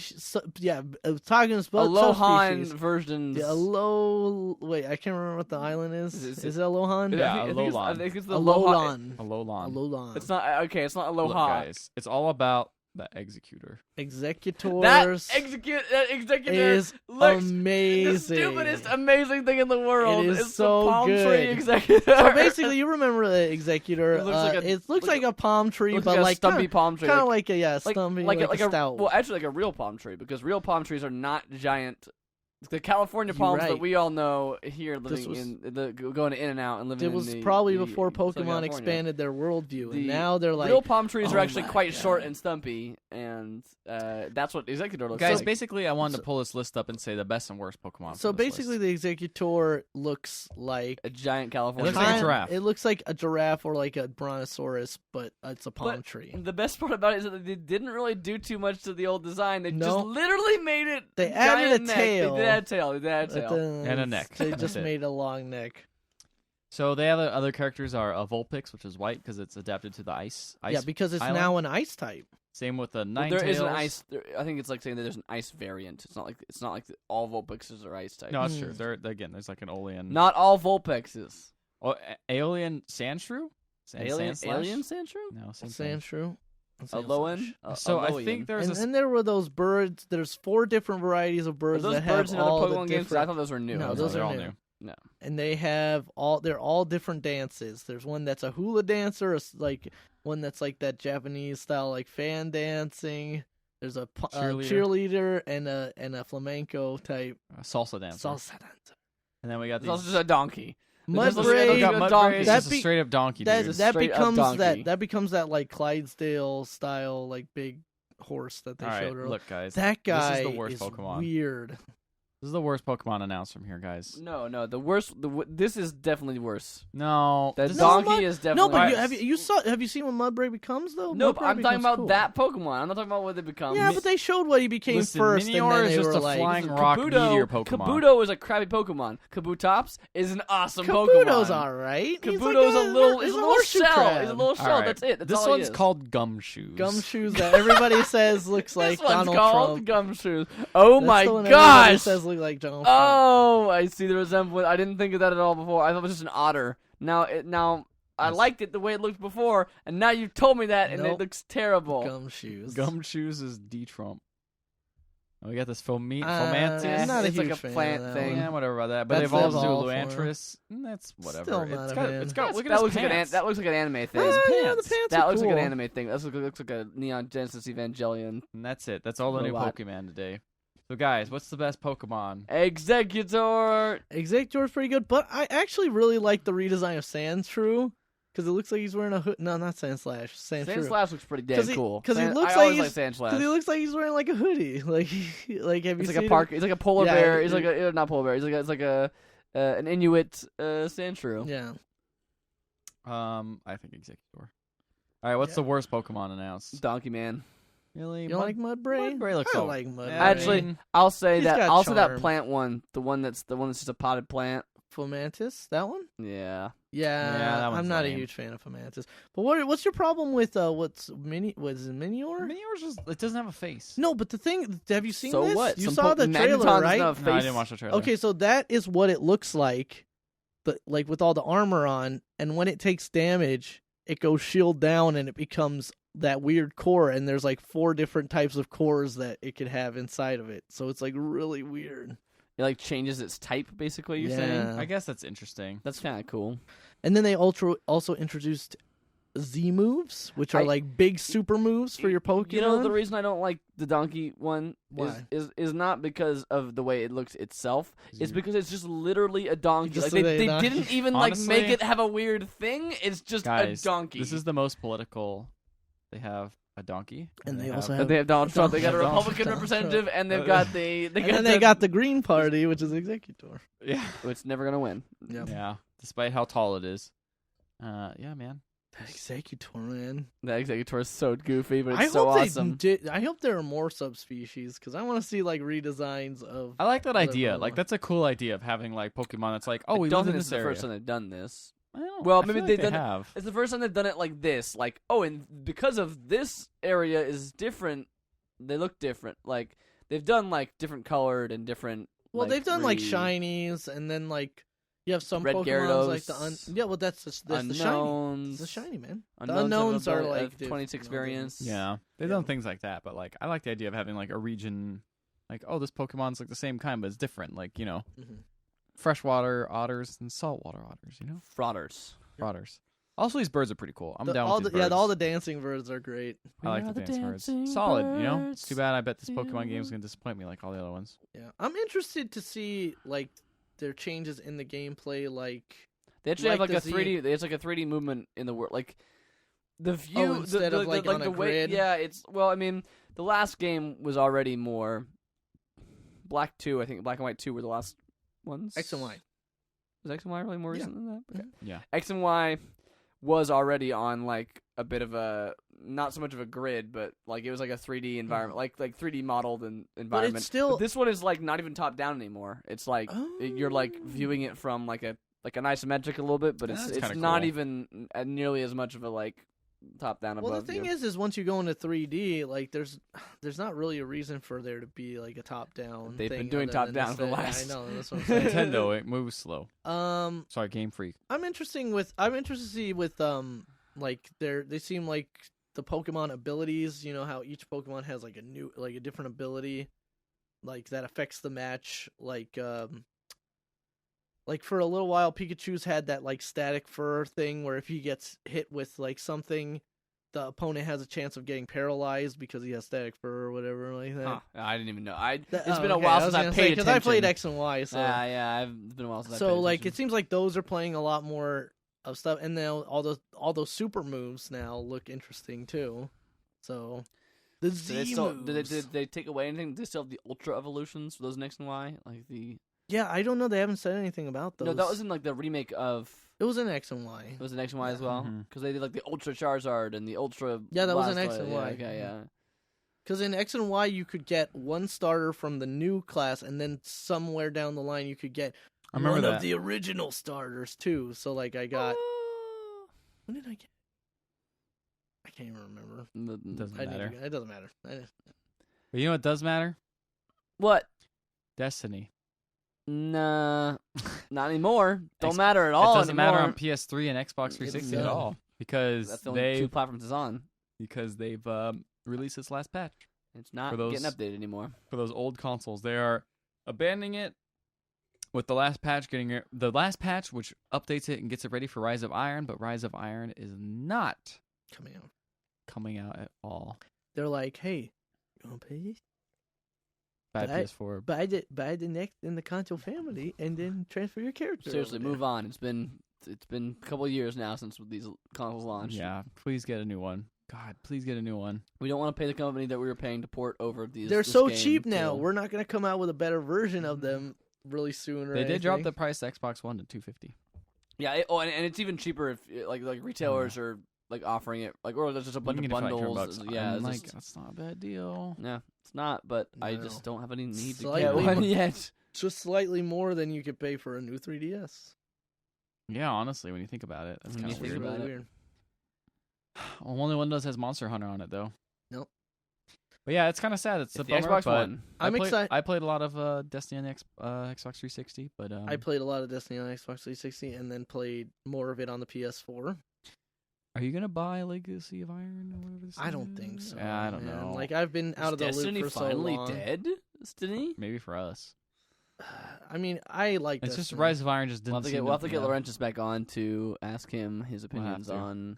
have, talking about Alohan subspecies. versions. The Wait, I can't remember what the island is. Is Is it Alohan? Yeah, I think it's- I Alolan. think it's the Aloha. Alolan. Alolan. Alolan. It's not okay. It's not Look, Aloha. guys, it's all about the Executor. Executors That executor is looks amazing. the stupidest, amazing thing in the world. It is it's so the palm good. tree executor. So basically, you remember the Executor. It looks like a- a palm tree, looks but like a like stumpy palm tree. kind of like, like a stumpy, like a stout. well, actually, like a real palm tree, because real palm trees are not giant. The California You're palms that right. we all know here, living was- in the going in and out and living. It was in the, probably the before Southern Pokemon California. expanded their worldview, The and now they're like real palm trees are oh actually my quite short God. and stumpy, and that's what Executor looks Guys, like. basically, I wanted to pull this list up and say the best and worst Pokemon. So from this basically, list. the Executor looks like A giant It California. looks like a kind- giraffe. It looks like a giraffe or like a brontosaurus, but it's a palm But tree. The best part about it is that they didn't really do too much to the old design. They No. just literally made it. They giant added a neck. tail. They did add a tail. They did add a tail. And a neck. They That's just it. made a long neck. So they have other characters are Vulpix, which is white because it's adapted to the ice. Yeah, because it's island. now an ice type. Same with the Well, Ninetales. there is an ice. I think it's like saying that there's an ice variant. It's not like all Vulpixes are ice type. No, that's Mm. true. There's like an Olean. Not all Vulpixes. Oh, Aeolian Sandshrew? Alien Sandslash? Sandshrew? No, same thing. Sandshrew. Alolan? So I Alolan. think there's And then there were those birds. There's 4 different varieties of Are birds those that birds have in other all the Pokemon games? 'Cause I different. thought those were new. No, I was those they're are all new. new. And they have all. They're all different dances. There's one that's a hula dancer, like one that's like that Japanese style, like fan dancing. There's a cheerleader and a flamenco type Salsa dancer. salsa dancer. And then we got It's these. also just a donkey. Mudbray. we got a Mudbray. donkey. It's That just a be- straight up donkey, That dude. that- straight up donkey. that becomes that like Clydesdale style like big horse that they All right, showed earlier. look, guys. That guy this is the worst Pokemon. weird. This is the worst Pokemon announced from here, guys. No, the worst. This is definitely worse. No, That this donkey is, is definitely No, but worse. have you seen what Mudbray becomes though? No, but Mudbray I'm talking becomes about cool. that Pokemon. I'm not talking about what they become. Yeah, but they showed what he became Listen, first, and Minior then is they just were a like, flying rock meteor Pokemon. Kabuto is a crappy Pokemon. Kabutops is an awesome Pokemon. Kabuto's alright. He's like Kabuto's a little. he's He's a a little horseshoe shell. crab. He's a little shell. All right. That's it. That's This all he one's is. called Gumshoes. Gumshoes that everybody says looks like This one's Donald called Trump. Gumshoes. Oh That's my the one everybody gosh! says look like Donald Trump. Oh, I see the resemblance. I didn't think of that at all before. I thought it was just an otter. Now I Yes. liked it the way it looked before, and now you told me that, and it Nope. looks terrible. Gumshoes. Gumshoes is D-Trump. Oh, we got this I'm Fomantis. not a It's like huge a fan plant of that thing. one. Yeah, whatever about that. But That's they evolved into evolved for Luantris. That's whatever. Still not It's a got. fan. It's got. Look at that his looks pants. that looks like an anime thing. His Yeah, the pants. pants That are looks like an cool. anime thing. That looks like a Neon Genesis Evangelion. And that's it. That's all the new Robot. Pokemon today. So, guys, what's the best Pokemon? Executor. Executor's pretty good, but I actually really like the redesign of Sandshrew. Because it looks like he's wearing a hood. No, not Sandslash. Sandslash looks pretty damn cool. Because he Sand- looks I like always he's like Sandslash. Because he looks like he's wearing like a hoodie. Like have It's you like a seen park. It's like a polar Yeah, bear. It's like a not polar bear. It's like a an Inuit Sandshrew. Yeah. I think Executor. All right, what's the worst Pokemon announced? Donkey Man. Really? You don't like Mudbray? Mudbray looks I all- like Mudbray. Yeah, Actually, I'll say He's that. got I'll say that charm. plant one. The one that's just a potted plant. Fomantis, that one? Yeah. Yeah, that one's I'm not lame. a huge fan of Fomantis. But what's your problem with was it Minior? Minior's just it doesn't have a face. No, but the thing, have you seen So this? what? You Some saw the trailer, Magneton right? doesn't have a No, I face. didn't watch the trailer. Okay, so that is what it looks like, but like with all the armor on, and when it takes damage, it goes shield down and it becomes that weird core, and there's like 4 different types of cores that it could have inside of it. So it's like really weird. It like changes its type, basically. You're Yeah. saying I guess that's interesting. that's kind of cool. And then they also introduced Z moves, which are like big super moves for your Pokemon. You know the reason I don't like the donkey one Why? is not because of the way it looks itself. It's because it's just literally a donkey. Just Like a they donkey. didn't even Honestly, like make it have a weird thing. It's just Guys, a donkey. this is the most political. They have a donkey, And they have- also And they have Donald Trump. They got a Donald Republican Trump. representative, and they've got and then they got the Green Party, which is Executor. yeah, It's never gonna win. Yep. yeah. Despite how tall it is, yeah, man. Executor, man. The Executor is so goofy, but it's I so hope awesome. I hope there are more subspecies because I want to see like redesigns of. I like that Other idea. Pokemon. Like that's a cool idea of having like Pokemon that's like, oh, I we don't live in think this this is the area. first time they've done this. I don't- Well, I maybe feel they've like done they it- have. It's the first time they've done it like this. Like, oh, and because of this area is different, they look different. Like they've done like different colored and different. Well, like, they've done like re- shinies, and then like you have some Red Pokemon like Gyarados, the yeah. Well, that's the shiny. unknowns. It's the shiny, man. The Unknowns unknowns have are a- like have 26 you know, variants. Yeah, they've Yeah. done things like that, but like I like the idea of having like a region, like oh, this Pokemon's like the same kind, but it's different. Like Mhm. freshwater otters and saltwater otters. Frauders. Otters. Also, these birds are pretty cool. I'm down all with the these birds. all the dancing birds are great. I like We are the the dance birds. dancing Solid, birds. It's too bad. I bet this Pokemon game's gonna disappoint me like all the other ones. Yeah, I'm interested to see like their changes in the gameplay. Like They actually have Like like a the Z- 3D. It's like a 3D movement in the world. Like the view instead the, of, like, on the a way. grid? Yeah, it's well. I mean, the last game was already more. Black 2, I think Black and White 2 were the last ones. X and Y. Was X and Y really more Yeah. recent than that? Okay. Yeah. X and Y was already on like a bit of a not so much of a grid, but like it was like a 3D environment, like 3D modeled environment. still- But this one is like not even top down anymore. It's like you're like Oh. viewing it from like an isometric a little bit, but That's it's kinda not cool. even nearly as much of a like top down above. Well, the thing you. is once you go into 3D, like there's not really a reason for there to be like a top down. They've been doing top-down for the last- I know that's what I'm saying. Nintendo, it moves slow. Sorry, Game Freak. I'm interested to see with like they seem like the Pokemon abilities. You know how each Pokemon has like a different ability, like that affects the match. Like for a little while, Pikachu's had that like static fur thing where if he gets hit with like something, the opponent has a chance of getting paralyzed because he has static fur or whatever like that. Huh, I didn't even know. It's Oh, been a okay, while was since I gonna paid say, attention. I played X and Y, so yeah, it's been a while since I paid so like attention. it seems like those are playing a lot more of stuff, and now all those super moves now look interesting too. So the Z Did they, still, moves. did they take away anything? Did they still have the Ultra Evolutions for those in X and Y? Like the Yeah, I don't know. They haven't said anything about those. no, that was in like the remake of. It was in X and Y. It was an X and Y as Yeah. well, Mhm. because they did like the Ultra Charizard and the Ultra. Yeah, that was an Blastoise. X and Yeah, Y. okay, yeah. Because in X and Y, you could get one starter from the new class, and then somewhere down the line, you could get I remember one that. of the original starters too. So like, I got. When did I get? I can't even remember. Doesn't I matter. It doesn't matter. But you know what does matter? What? Destiny. Nah, not anymore. Don't X- matter at all. It doesn't matter on anymore. PS3 and Xbox 360 at doesn't. all because That's the only two they've platforms it's on. released this last patch It's not For those- getting updated anymore. for those old consoles. They are abandoning it with the last patch the last patch which updates it and gets it ready for Rise of Iron, but Rise of Iron is not coming out at all. They're like, hey, you want to play this? Bad But I- PS4. Buy the next in the console family, and then transfer your character. Seriously, over there. move on. It's been it's been a couple of years now since these consoles launched. Yeah, please get a new one. God, please get a new one. We don't want to pay the company that we were paying to port over these. They're this so game cheap now. to- We're not going to come out with a better version of them really soon. Or They did drop anything. the price of Xbox One to $250. Yeah. And it's even cheaper if like retailers are like offering it like, or there's just a bunch You of can get it for, like, bundles. $10. Yeah, I'm it's like, just- that's not a bad deal. yeah, it's not. But I No. just don't have any need to Slightly get one more- yet. Just slightly more than you could pay for a new 3DS. Yeah, honestly, when you think about it, that's When kind you of think weird. about really it. weird. Well, only one does has Monster Hunter on it, though. Nope. But yeah, it's kind of sad. It's a It's the bummer, Xbox but One. I'm I excited. played a lot of Destiny on the Xbox 360, but I played a lot of Destiny on Xbox 360 and then played more of it on the PS4. are you gonna buy Legacy of Iron or whatever this I don't is? think so. Yeah, I don't man. know. Like I've been out of the Destiny loop for finally so long. dead? Destiny? Maybe for us. I mean, I like It's Destiny. just Rise of Iron just didn't. We'll have to get yeah. Laurentius back on to ask him his We'll have opinions to. on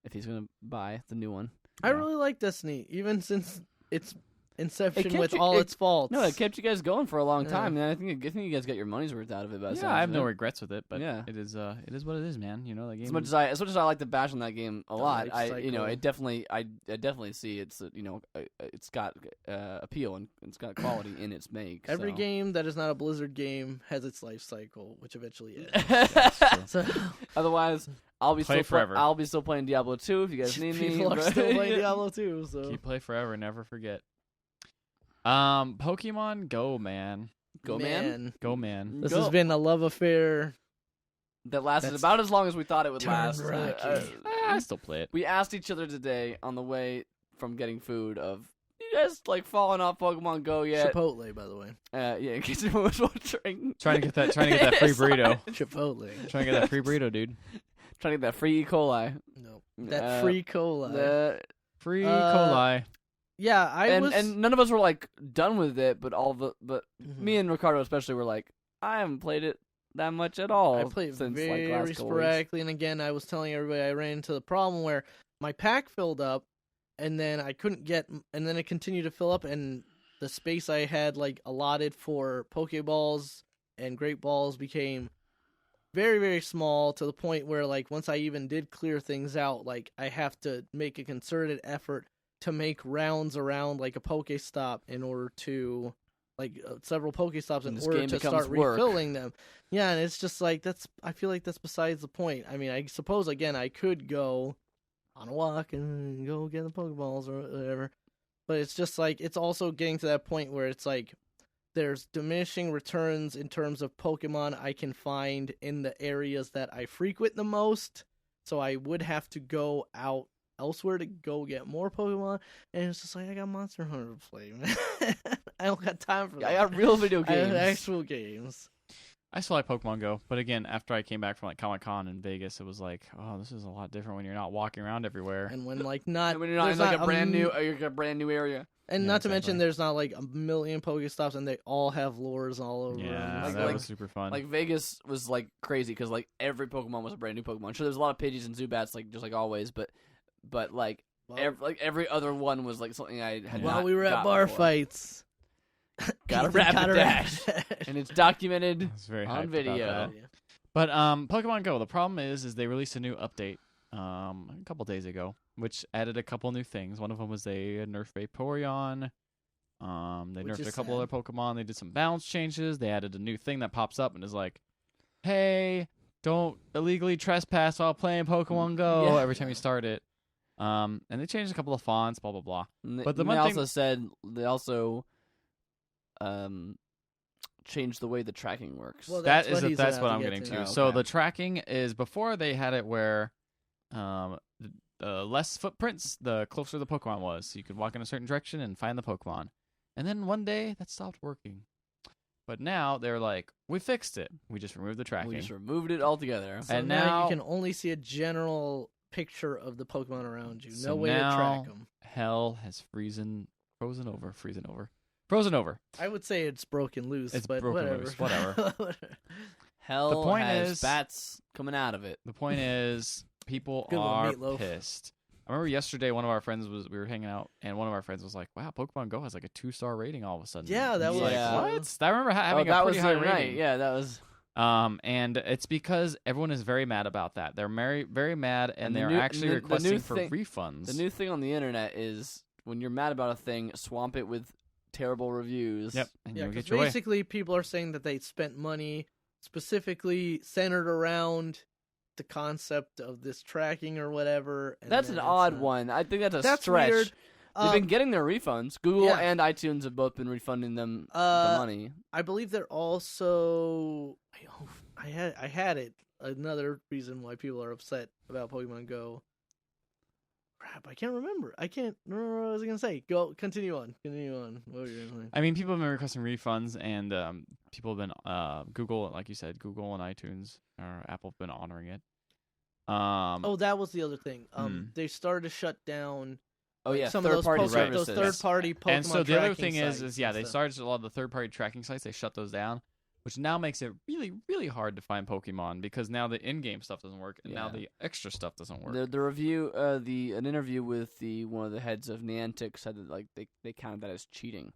if he's gonna buy the new one. I Yeah. really like Destiny, even since its inception kept with you- all it- its faults. No, it kept you guys going for a long Yeah. time, man. I think you guys got your money's worth out of it. By the Yeah, sounds I have of no it. regrets with it, but Yeah. it is what it is, man. You know, that game. As much as I like to bash on that game a lot, life I cycle. I definitely see it's it's got appeal and it's got quality in its make. Every so. game that is not a Blizzard game has its life cycle, which eventually ends. So Otherwise, I'll be Play still forever. I'll be still playing Diablo 2 if you guys need me. people are but- still playing Diablo 2. So Keep play forever, never forget. Pokemon Go, man. Go, man. Go, man. This Go. has been a love affair. That lasted That's about as long as we thought it would turned last. rocky. I still play it. We asked each other today on the way from getting food of, you guys like falling off Pokemon Go yet? Chipotle, by the way. Yeah, in case anyone was wondering. Trying to get that free burrito. Chipotle. Trying to get that free burrito, dude. Trying to get that free E. coli. No, that free cola. The, Free Uh, coli. Yeah, and none of us were like done with it, but Mhm. me and Ricardo especially were like, I haven't played it that much at all. I played since very like last couple weeks. sporadically, and again, I was telling everybody I ran into the problem where my pack filled up, and then I couldn't get, and then it continued to fill up, and the space I had like allotted for Pokeballs and Great Balls became very, very small to the point where like once I even did clear things out, like I have to make a concerted effort to make rounds around like a Pokestop in order to like several Pokestops in And this order game to becomes start work. refilling them. Yeah, and it's just like I feel like that's besides the point. I mean, I suppose again I could go on a walk and go get the Pokeballs or whatever, but it's just like it's also getting to that point where it's like there's diminishing returns in terms of Pokemon I can find in the areas that I frequent the most. So I would have to go out elsewhere to go get more Pokemon, and it's just like I got Monster Hunter to play, man. I don't got time for that. I got real video I have games. actual games. I still like Pokemon Go, but again, after I came back from like Comic-Con in Vegas, it was like, oh, this is a lot different when you're not walking around everywhere. And when like not, And when you're not in there's like a brand m- new, you're in a brand new area. and Yeah, not to mention exactly. there's not like a million Pokestops, and they all have lures all over. Yeah, them. Like- that like- was super fun. Like Vegas was like crazy because like every Pokemon was a brand new Pokemon. Sure, there's a lot of Pidgeys and Zubats like just like always, but like Well, every other one was like something I had. while not we were at got bar before. fights, Got a Ethan rapid dash. dash. and it's documented. I was very on hyped about video. that. But Pokemon Go, the problem is they released a new update a couple days ago, which added a couple new things. One of them was they nerfed Vaporeon. They Which nerfed is a couple sad. other Pokemon. They did some balance changes. They added a new thing that pops up and is like, "Hey, don't illegally trespass while playing Pokemon Go." Yeah. Every time you start it. And they changed a couple of fonts, blah blah blah. And But the and one they thing- also said they also changed the way the tracking works. Well, That's That's what he's what about to I'm get getting to. to. Oh, So okay. the tracking is before they had it where less footprints, the closer the Pokemon was. So you could walk in a certain direction and find the Pokemon. And then one day that stopped working. But now they're like, we fixed it. We just removed the tracking. we just removed it altogether. So And now now- you can only see a general picture of the Pokemon around you. No So way to now- track them. Hell has frozen over. I would say it's broken loose, It's but broken whatever. loose, whatever. Hell The point has is- bats coming out of it. The point is, people Good one, are Meatloaf. pissed. I remember yesterday, one of our friends we were hanging out, and one of our friends was like, "Wow, Pokemon Go has like a 2-star rating all of a sudden." Yeah, that I was like, Yeah. what? I remember having that a was pretty high the rating. night. Yeah, that was. And it's because everyone is very mad about that. They're very, very mad, and they're actually requesting for refunds. The new thing on the internet is when you're mad about a thing, swamp it with terrible reviews. Yep. And Yeah, you'll because get your way. basically people are saying that they spent money specifically centered around the concept of this tracking or whatever. And That's then an it's odd not. one. I think that's a That's stretch. weird. They've been getting their refunds. Google yeah. and iTunes have both been refunding them the money. I believe they're also. I had it. Another reason why people are upset about Pokemon Go. Crap, I can't remember. I can't remember what I was gonna say. Go, continue on. What were you gonna say? I mean, people have been requesting refunds, and people have been Google, like you said, Google and iTunes or Apple have been honoring it. That was the other thing. They started to shut down. Oh yeah, some of those third-party those services. third-party Pokemon. And so the other tracking thing is sites yeah, and they stuff. started a lot of the third-party tracking sites. They shut those down, which now makes it really, really hard to find Pokemon because now the in-game stuff doesn't work, and now Yeah. the extra stuff doesn't work. The review, an interview with one of the heads of Niantic said that like they counted that as cheating.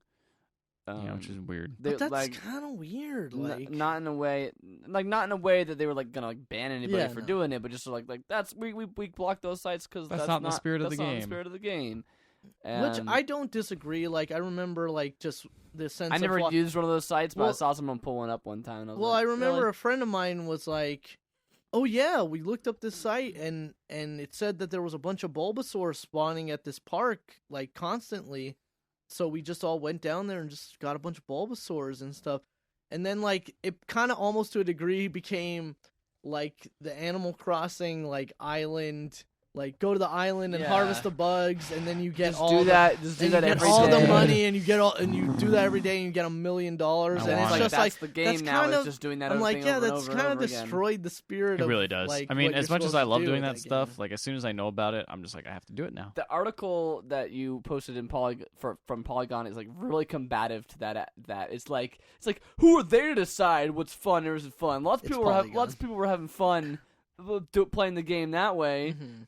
Yeah, which is weird. But that's like, kind of weird. Like, not in a way, not in a way that they were like gonna like ban anybody for no. doing it, but just like that's we blocked those sites because That's not in the spirit of the that's not in game. the spirit of the game. which And I don't disagree. Like, I remember like just the sense. I never of used one of those sites, but I Well- saw someone pull one up one time. And I was Well, like, I remember really? a friend of mine was like, "Oh yeah, we looked up this site and it said that there was a bunch of Bulbasaur spawning at this park like constantly, so we just all went down there and just got a bunch of Bulbasaurs and stuff." And then like it kind of almost to a degree became like the Animal Crossing like island. Like, go to the island and Yeah. harvest the bugs, and then you get just all do the, that. Just do and that you get every all the day. money, and you get all, and you do that every day, and you get $1 million. I And want it's it. just that's like the game that's now. kind Is of. just doing that. I'm other like, thing yeah, over and that's over kind and of over again. destroyed the spirit. It of, really does. Like, I mean, what as you're much as I supposed to love do doing with that game. stuff, like as soon as I know about it, I'm just like, I have to do it now. The article that you posted in from Polygon is like really combative to that. It's like who are they to decide what's fun or isn't fun? Lots of It's people were Polygon. lots of people were having fun playing the game that way, Mhm.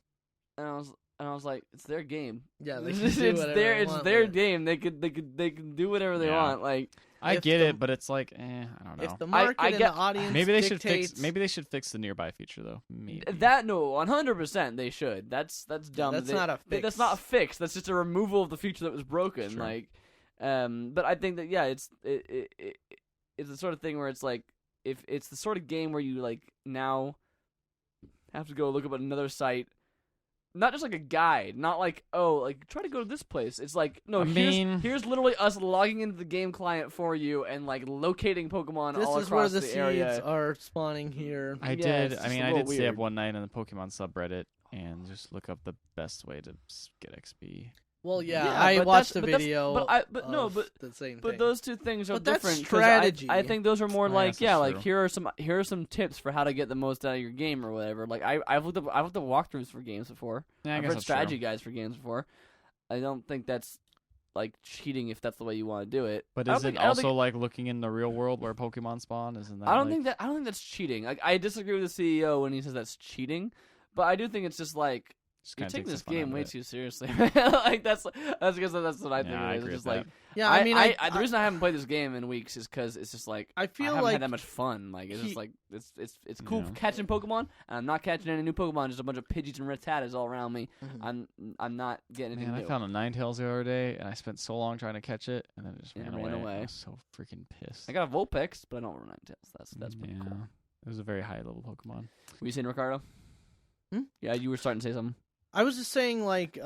and I was like, it's their game. Yeah, they it's can do whatever they it's want their with it. game. They could do whatever they Yeah. want. Like I If get the- it, but it's like, I don't know. If the market I and get- the audience Maybe they dictates, should fix the nearby feature though. Maybe. that. No, 100% they should. That's dumb. That's not a fix. That's not a fix. That's just a removal of the feature that was broken. Sure. Like, but I think that it's the sort of thing where it's like if it's the sort of game where you like now have to go look up another site. Not just like a guide, not like try to go to this place. It's like no, here's literally us logging into the game client for you and like locating Pokemon this all is where across the the seeds area. are spawning here. I Yeah, did. it's I just mean, a I little did stay up weird. one night in the Pokemon subreddit and just look up the best way to get XP. Well, yeah, Yeah, I but watched the that's- video. but no, of but the same But thing. those two things are But that's different. 'cause strategy. I think those are more I like guess that's true. here are some tips for how to get the most out of your game or whatever. Like I've looked up walkthroughs for games before. Yeah, I I've guess read that's strategy true. guides for games before. I don't think that's like cheating if that's the way you want to do it. But I don't is think- it I don't also think- like looking in the real world where Pokemon spawn? Isn't that? I don't like... think that's cheating. Like I disagree with the CEO when he says that's cheating, but I do think it's just like Just you're kinda taking takes this the fun out game of way it. too seriously. Like that's what I think. Yeah, I It is. agree It's just with like that. yeah, I mean, the reason I haven't played this game in weeks is because it's just like I feel haven't like had that much fun. Like it's just like it's cool Yeah. catching Pokemon, and I'm not catching any new Pokemon. Just a bunch of Pidgeys and Rattatas all around me. Mhm. I'm not getting anything Man, I new. found a Ninetales the other day, and I spent so long trying to catch it, and then it just Yeah, ran it ran away. away. I was so freaking pissed. I got a Vulpix, but I don't run Ninetales. That's pretty cool. It was a very high level Pokemon. Were you saying Ricardo? Yeah, you were starting to say something. I was just saying, like,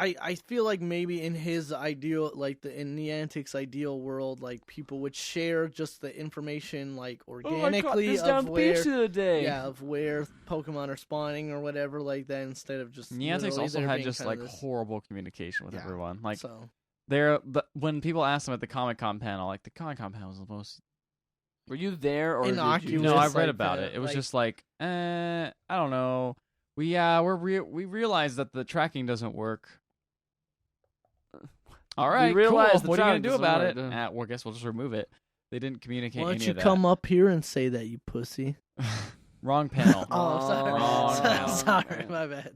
I feel like maybe in his ideal, like in Niantic's ideal world, like people would share just the information, like organically of where, the other day. yeah, of where Pokemon are spawning or whatever, like that, instead of just. Niantic's literally also there had being just kind like of this- horrible communication with Yeah. everyone. Like So but when people asked them at the Comic-Con panel, like the Comic-Con panel was the most. Were you there or Innocuous. did you? No, was I've read like about the- it. It was like- just like, I don't know. We realized that the tracking doesn't work. All right, realized cool. the What are you tracking gonna do doesn't about work, it? Well, I guess we'll just remove it. They didn't communicate why don't any you of that. come up here and say that, you pussy? Wrong panel. Oh, sorry. Wrong panel. Sorry, my bad.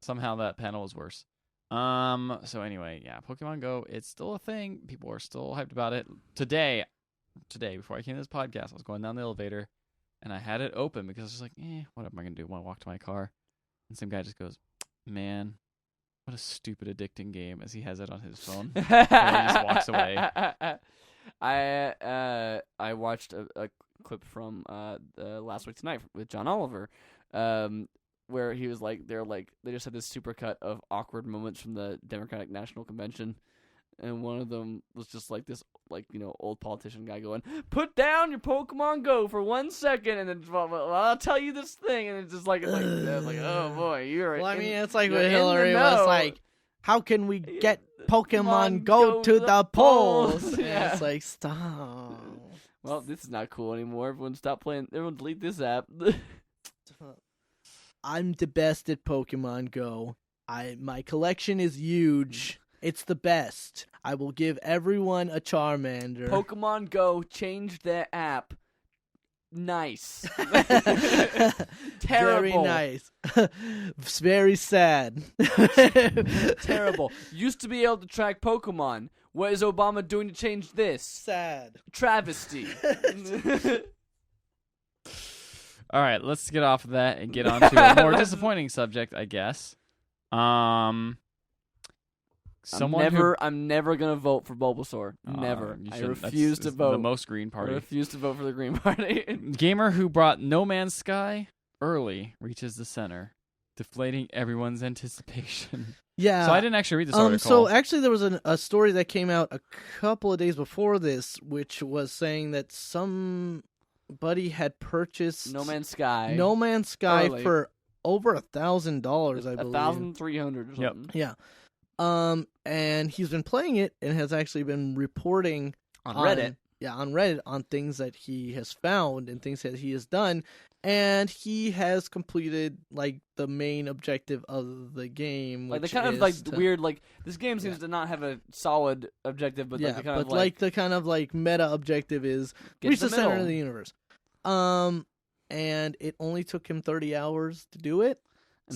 Somehow that panel was worse. So anyway, yeah, Pokemon Go, it's still a thing. People are still hyped about it. Today, today before I came to this podcast. I was going down the elevator, and I had it open because I was just like, what am I gonna do? Want to walk to my car? And some guy just goes, "Man, what a stupid, addicting game," as he has it on his phone. And he just walks away. I watched a clip from Last Week Tonight with John Oliver, where he was like, they just had this supercut of awkward moments from the Democratic National Convention, and one of them was just like this, old politician guy going, "Put down your Pokemon Go for 1 second, and then well, I'll tell you this thing," and it's just like oh boy, you're. Well, I mean, it's like when Hillary was like, "How can we get Pokemon Go to the polls?" Yeah. It's like, stop. Well, this is not cool anymore. Everyone stop playing. Everyone delete this app. I'm the best at Pokemon Go. My collection is huge. It's the best. I will give everyone a Charmander. Pokemon Go changed their app. Nice. Terrible. Very nice. Very sad. Terrible. Used to be able to track Pokemon. What is Obama doing to change this? Sad. Travesty. All right, let's get off of that and get on to a more disappointing subject, I guess. I'm never gonna vote for Bulbasaur. Never. I refuse to vote. The most Green Party. I refuse to vote for the Green Party. Gamer who brought No Man's Sky early reaches the center, deflating everyone's anticipation. Yeah. So I didn't actually read this article. So actually, there was a story that came out a couple of days before this, which was saying that somebody had purchased No Man's Sky. Early. For over $1,000, I believe. 1,300 or something. Yeah. And he's been playing it and has actually been reporting on Reddit. On Reddit on things that he has found and things that he has done, and he has completed the main objective of the game. Like the kind of weird this game seems to not have a solid objective, but the kind of meta objective is reach the center of the universe. And it only took him 30 hours to do it.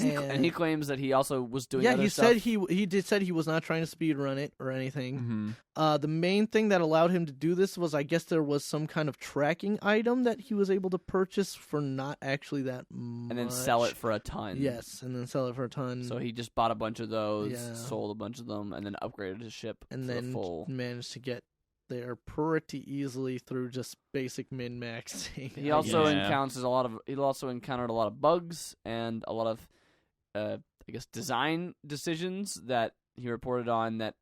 And he claims that he also was doing other stuff. Said he said he was not trying to speedrun it or anything. Mm-hmm. The main thing that allowed him to do this was, I guess, there was some kind of tracking item that he was able to purchase for not actually that much. And then sell it for a ton. Yes, and then sell it for a ton. So he just bought a bunch of those, sold a bunch of them, and then upgraded his ship and to then full. Managed to get there pretty easily through just basic min-maxing. He also encountered a lot of bugs and a lot of design decisions that he reported on that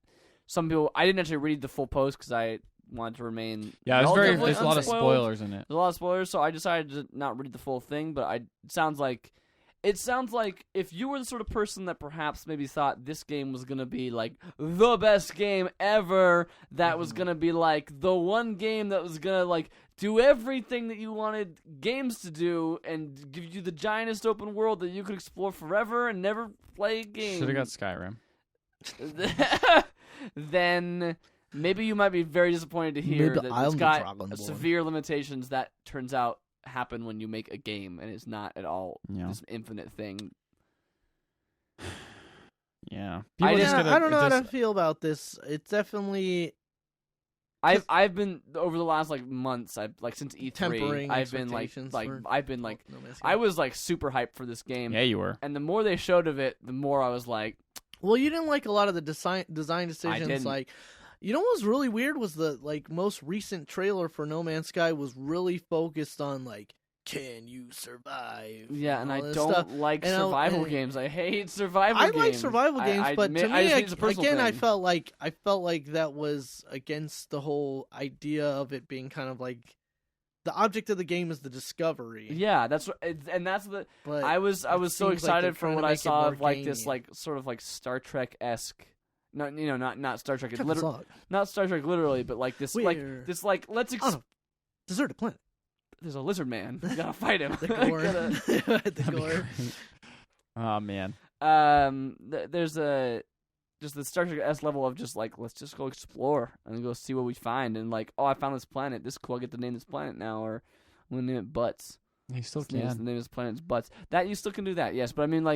some people. I didn't actually read the full post because I wanted to remain. Yeah, there's a lot of spoilers in it. There's a lot of spoilers, so I decided to not read the full thing. But it sounds like if you were the sort of person that perhaps maybe thought this game was gonna be the best game ever, that was gonna be the one game that was gonna do everything that you wanted games to do and give you the giantest open world that you could explore forever and never play a game. Should have got Skyrim. Then maybe you might be very disappointed to hear that it's got severe limitations that turns out happen when you make a game, and it's not at all this infinite thing. Yeah. I don't know how to feel about this. It's definitely... I've been over the last months. I've since E3. Tempering I've been I was super hyped for this game. Yeah, you were. And the more they showed of it, the more I was like, well, you didn't like a lot of the design decisions. I didn't. You know what was really weird was the most recent trailer for No Man's Sky was really focused on can you survive? Yeah, and I don't like survival games. I hate survival games. I like survival games, but to me, again, I felt like that was against the whole idea of it being kind of the object of the game is the discovery. Yeah, that's the. But I was so excited for what I saw of this sort of Star Trek-esque. Not not Star Trek. Not Star Trek literally, but this let's deserted planet. There's a lizard man. We gotta fight him. The gore. The gore. Oh man. There's just the Star Trek-esque level of just let's just go explore and go see what we find, and I found this planet. This is cool. I get to name this planet now, or I'm gonna name it Butts. You still can. The name of this planet's Butts. That you still can do that, yes. But I mean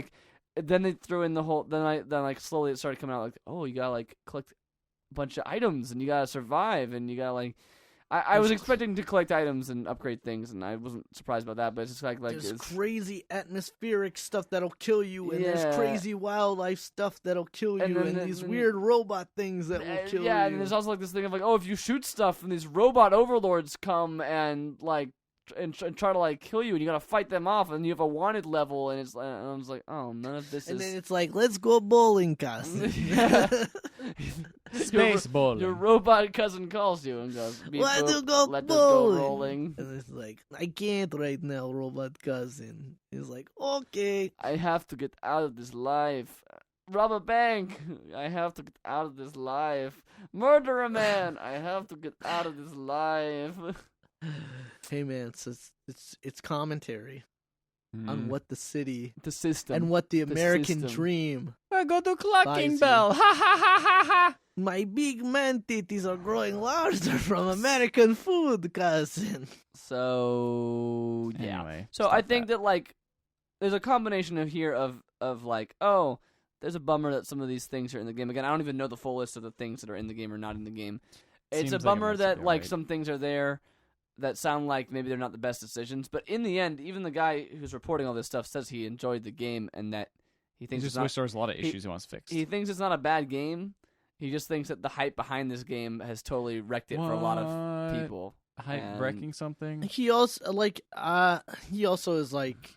then they threw in the whole. Then slowly it started coming out you gotta collect a bunch of items and you gotta survive and you gotta I was expecting to collect items and upgrade things, and I wasn't surprised about that. But it's just like there's it's crazy atmospheric stuff that'll kill you, and there's Yeah. crazy wildlife stuff that'll kill And you, then and the- these then- weird robot things that will kill you. yeah, and there's also like this thing of like, oh, if you shoot stuff, and these robot overlords come and like and try to like kill you, and you gotta fight them off, and you have a wanted level, and it's and I was like, oh, none of this and is. then it's like, let's go bowling, cousin. Yeah. Space bowling. Your robot cousin calls you and goes, "Beep Why boop, do you go let this go bowling?" rolling. And it's like, I can't right now, robot cousin. He's like, okay. I have to get out of this life. Rob a bank. I have to get out of this life. Murder a man. I have to get out of this life. Hey man, it's commentary on what the city The system. and what the American system. dream. I go to Buys clucking you. bell. Ha ha ha ha ha. My big man titties are growing larger from American food, cousin. So yeah. Anyway, So I think that like there's a combination of like, oh, there's a bummer that some of these things are in the game. Again, I don't even know the full list of the things that are in the game or not in the game. It's Seems a like a bummer mix of that it, like right? some things are there that sound like maybe they're not the best decisions. But in the end, even the guy who's reporting all this stuff says he enjoyed the game and that he He thinks just it's not, wish there was a lot of issues he wants fixed. he thinks it's not a bad game. He just thinks that the hype behind this game has totally wrecked it for a lot of What? people. Hype and- wrecking something. He also is like,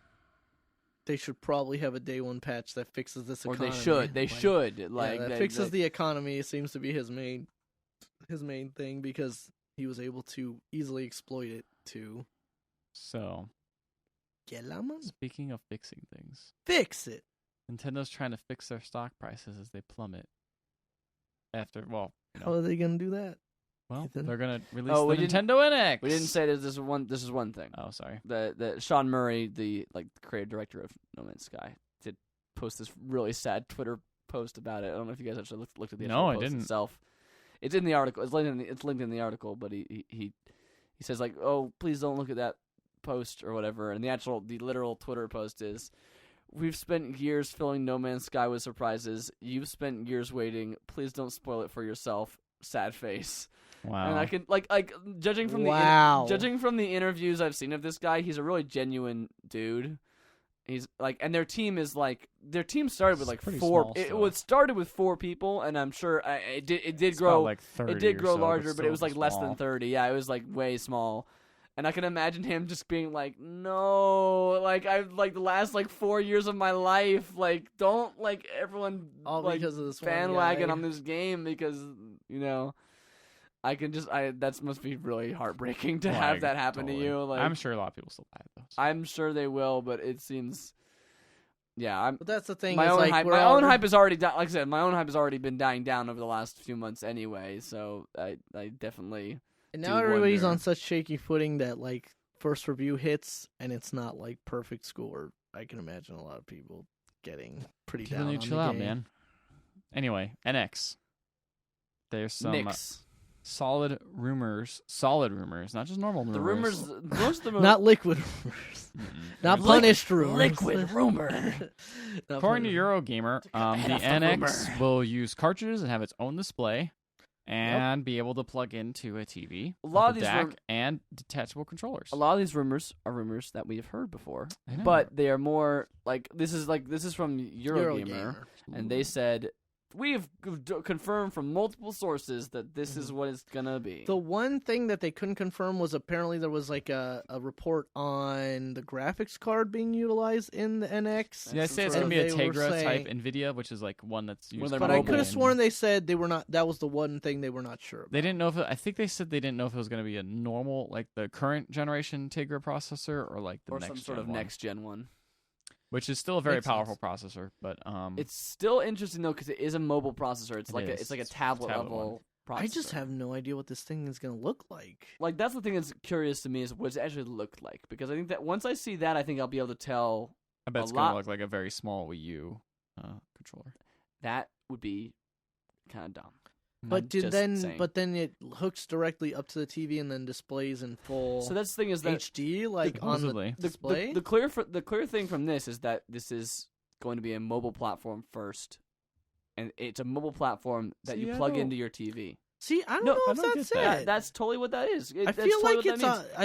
they should probably have a day one patch that fixes this Or economy. they should. They Like, should. yeah, Like that they- fixes they- the economy. It seems to be his main thing because he was able to easily exploit it to So, get la money. speaking of fixing things, Fix it. Nintendo fix their fix their stock prices as they plummet. After, well, you How know, are they gonna do that? well, Ethan? they're gonna release Oh, the we didn't- Nintendo NX. We didn't say that this is one thing. Oh, sorry. The Sean Murray, the creative director of No Man's Sky, did post this really sad Twitter post about it. I don't know if you guys actually looked at the actual No, I post didn't. itself. It's in the article. It's linked in the article, but he says like, "Oh, please don't look at that post or whatever." And the literal Twitter post is, "We've spent years filling No Man's Sky with surprises. You've spent years waiting. Please don't spoil it for yourself. Sad face." Wow. And I can like judging from judging from the interviews I've seen of this guy, he's a really genuine dude. He's like, and their team started with like It's pretty four. small It still. started with 4 people, and I'm sure it did It's grow. about like 30 It did or grow so, larger, but still it was like less small. than 30. Yeah, it was like way small. And I can imagine him just being like, "No, like I've like the last like 4 years of my life, like don't like everyone All like because of this one bandwagon guy. on this game because I can just that must be really heartbreaking to have Like, that happen totally. to you. Like I'm sure a lot of people still buy it though. so. I'm sure they will, but it seems, yeah. But that's the thing. My is own like, hype. we're My own all- hype has already like I said. My own hype has already been dying down over the last few months anyway. So I definitely. And do now everybody's wonder. on such shaky footing that like first review hits and it's not like perfect score. I can imagine a lot of people getting pretty People down need on to chill the out, game. man. Anyway, NX. There's some Knicks. solid rumors, not just normal rumors. The rumors. Most of them. Not liquid rumors. Mm-mm. Not There's punished rumors. liquid rumor. Not According to punished. Eurogamer, the off the NX rumor. will use cartridges and have its own display, and be able to plug into a TV, A lot with of a these DAC, and detachable controllers. A lot of these rumors are rumors that we have heard before, I know. but they are more like this is from Eurogamer, Eurogamer. and they said we've confirmed from multiple sources that this is what it's gonna be. The one thing that they couldn't confirm was apparently there was like a report on the graphics card being utilized in the NX. yeah, they some say it's sort gonna be a They were Tegra saying- type NVIDIA, which is like one that's used. they're But for I mobile could have and- sworn they said they were not. That was the one thing they were not sure about. They didn't know if I think they said they didn't know if it was going to be a normal, like the current generation Tegra processor, or like the or next some sort of gen one, next gen one. which is still a very Makes powerful processor. But It's still interesting though because it is a mobile processor. It's It like is. it's like a It's a tablet tablet level processor. I just have no idea what this thing is going to look like. like that's the thing that's curious to me is what it actually looked like because I think that once I see that I think I'll be able to tell I bet a it's going lot- to look like a very small Wii U controller. that would be kind of dumb. But just saying. but then it hooks directly up to the TV and then displays in full So that's the thing is that HD, like on the Supposedly. display. the clear thing from this is that this is going to be a mobile platform first, and it's a mobile platform that See, you I plug don't- into your TV. See, I don't No, know I if don't that's get that. it. That's totally what that is. I feel like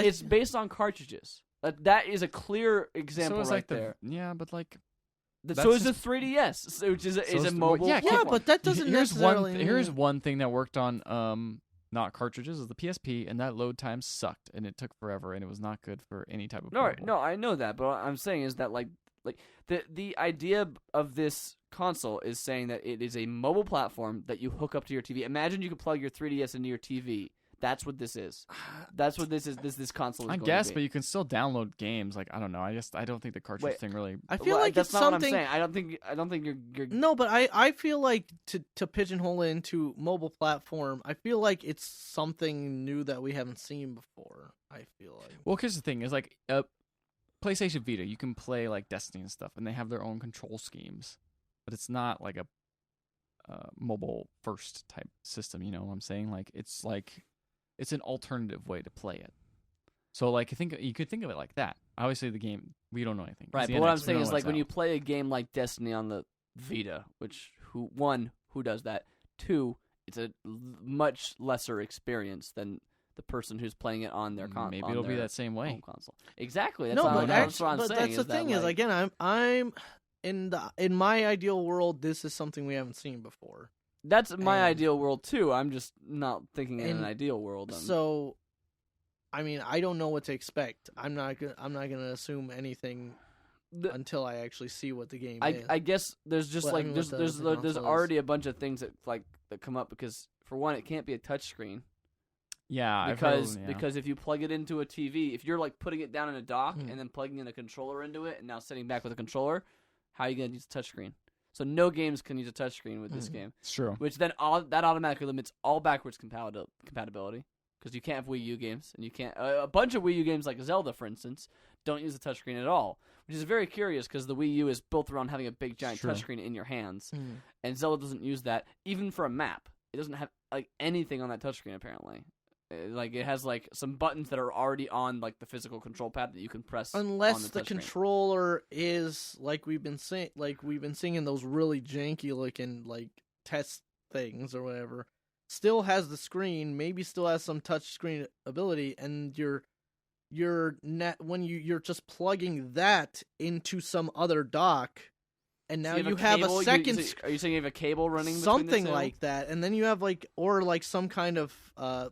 it's based on cartridges. That is a clear example so it's right like there. Yeah, but like So is the 3DS, which is a mobile. yeah, platform. but that doesn't necessarily. Here's one thing that worked on not cartridges is the PSP, and that load time sucked, and it took forever, and it was not good for any type of. No, I know that, but what I'm saying is that like the idea of this console is saying that it is a mobile platform that you hook up to your TV. Imagine you could plug your 3DS into your TV. That's what this is. That's what this is. This console is. I going guess, to be. but you can still download games. Like I don't know. I don't think the cartridge thing really. I feel like that's it's not something. what I'm saying. I don't think you're. No, but I feel like to pigeonhole it into mobile platform, I feel like it's something new that we haven't seen before. I feel like. Well, here's the thing: is like PlayStation Vita, you can play like Destiny and stuff, and they have their own control schemes, but it's not like a mobile first type system. You know what I'm saying? Like it's an alternative way to play it. So like you could think of it like that. Obviously, the game we don't know anything. Right, but what I'm saying is like when you play a game like Destiny on the Vita, which who does that? 2, it's a much lesser experience than the person who's playing it on their console. Maybe it'll be that same way. Home console. Exactly. That's No, what but I'm but saying. that's the thing is like, again, I'm in my ideal world, this is something we haven't seen before. That's my ideal world too. I'm just not thinking in an ideal world. So, I mean, I don't know what to expect. I'm not gonna assume anything until I actually see what the game is. I guess there's just Well, I mean, there's what the console already a bunch of things that come up because for one, it can't be a touchscreen. Yeah, because if you plug it into a TV, if you're like putting it down in a dock and then plugging in a controller into it and now sitting back with a controller, how are you gonna use a touchscreen? So no games can use a touchscreen with this game. It's true. Which then that automatically limits all backwards compatibility because you can't have Wii U games and you can't a bunch of Wii U games like Zelda, for instance, don't use a touchscreen at all. Which is very curious because the Wii U is built around having a big giant touchscreen in your hands, and Zelda doesn't use that even for a map. It doesn't have like anything on that touchscreen apparently. Like it has like some buttons that are already on like the physical control pad that you can press. Unless on the controller is like we've been seeing in those really janky looking like test things or whatever. Still has the screen, maybe still has some touch screen ability, and you're just plugging that into some other dock. And now you have a second. Are you saying you have a cable running? Something like that, and then you have like some kind of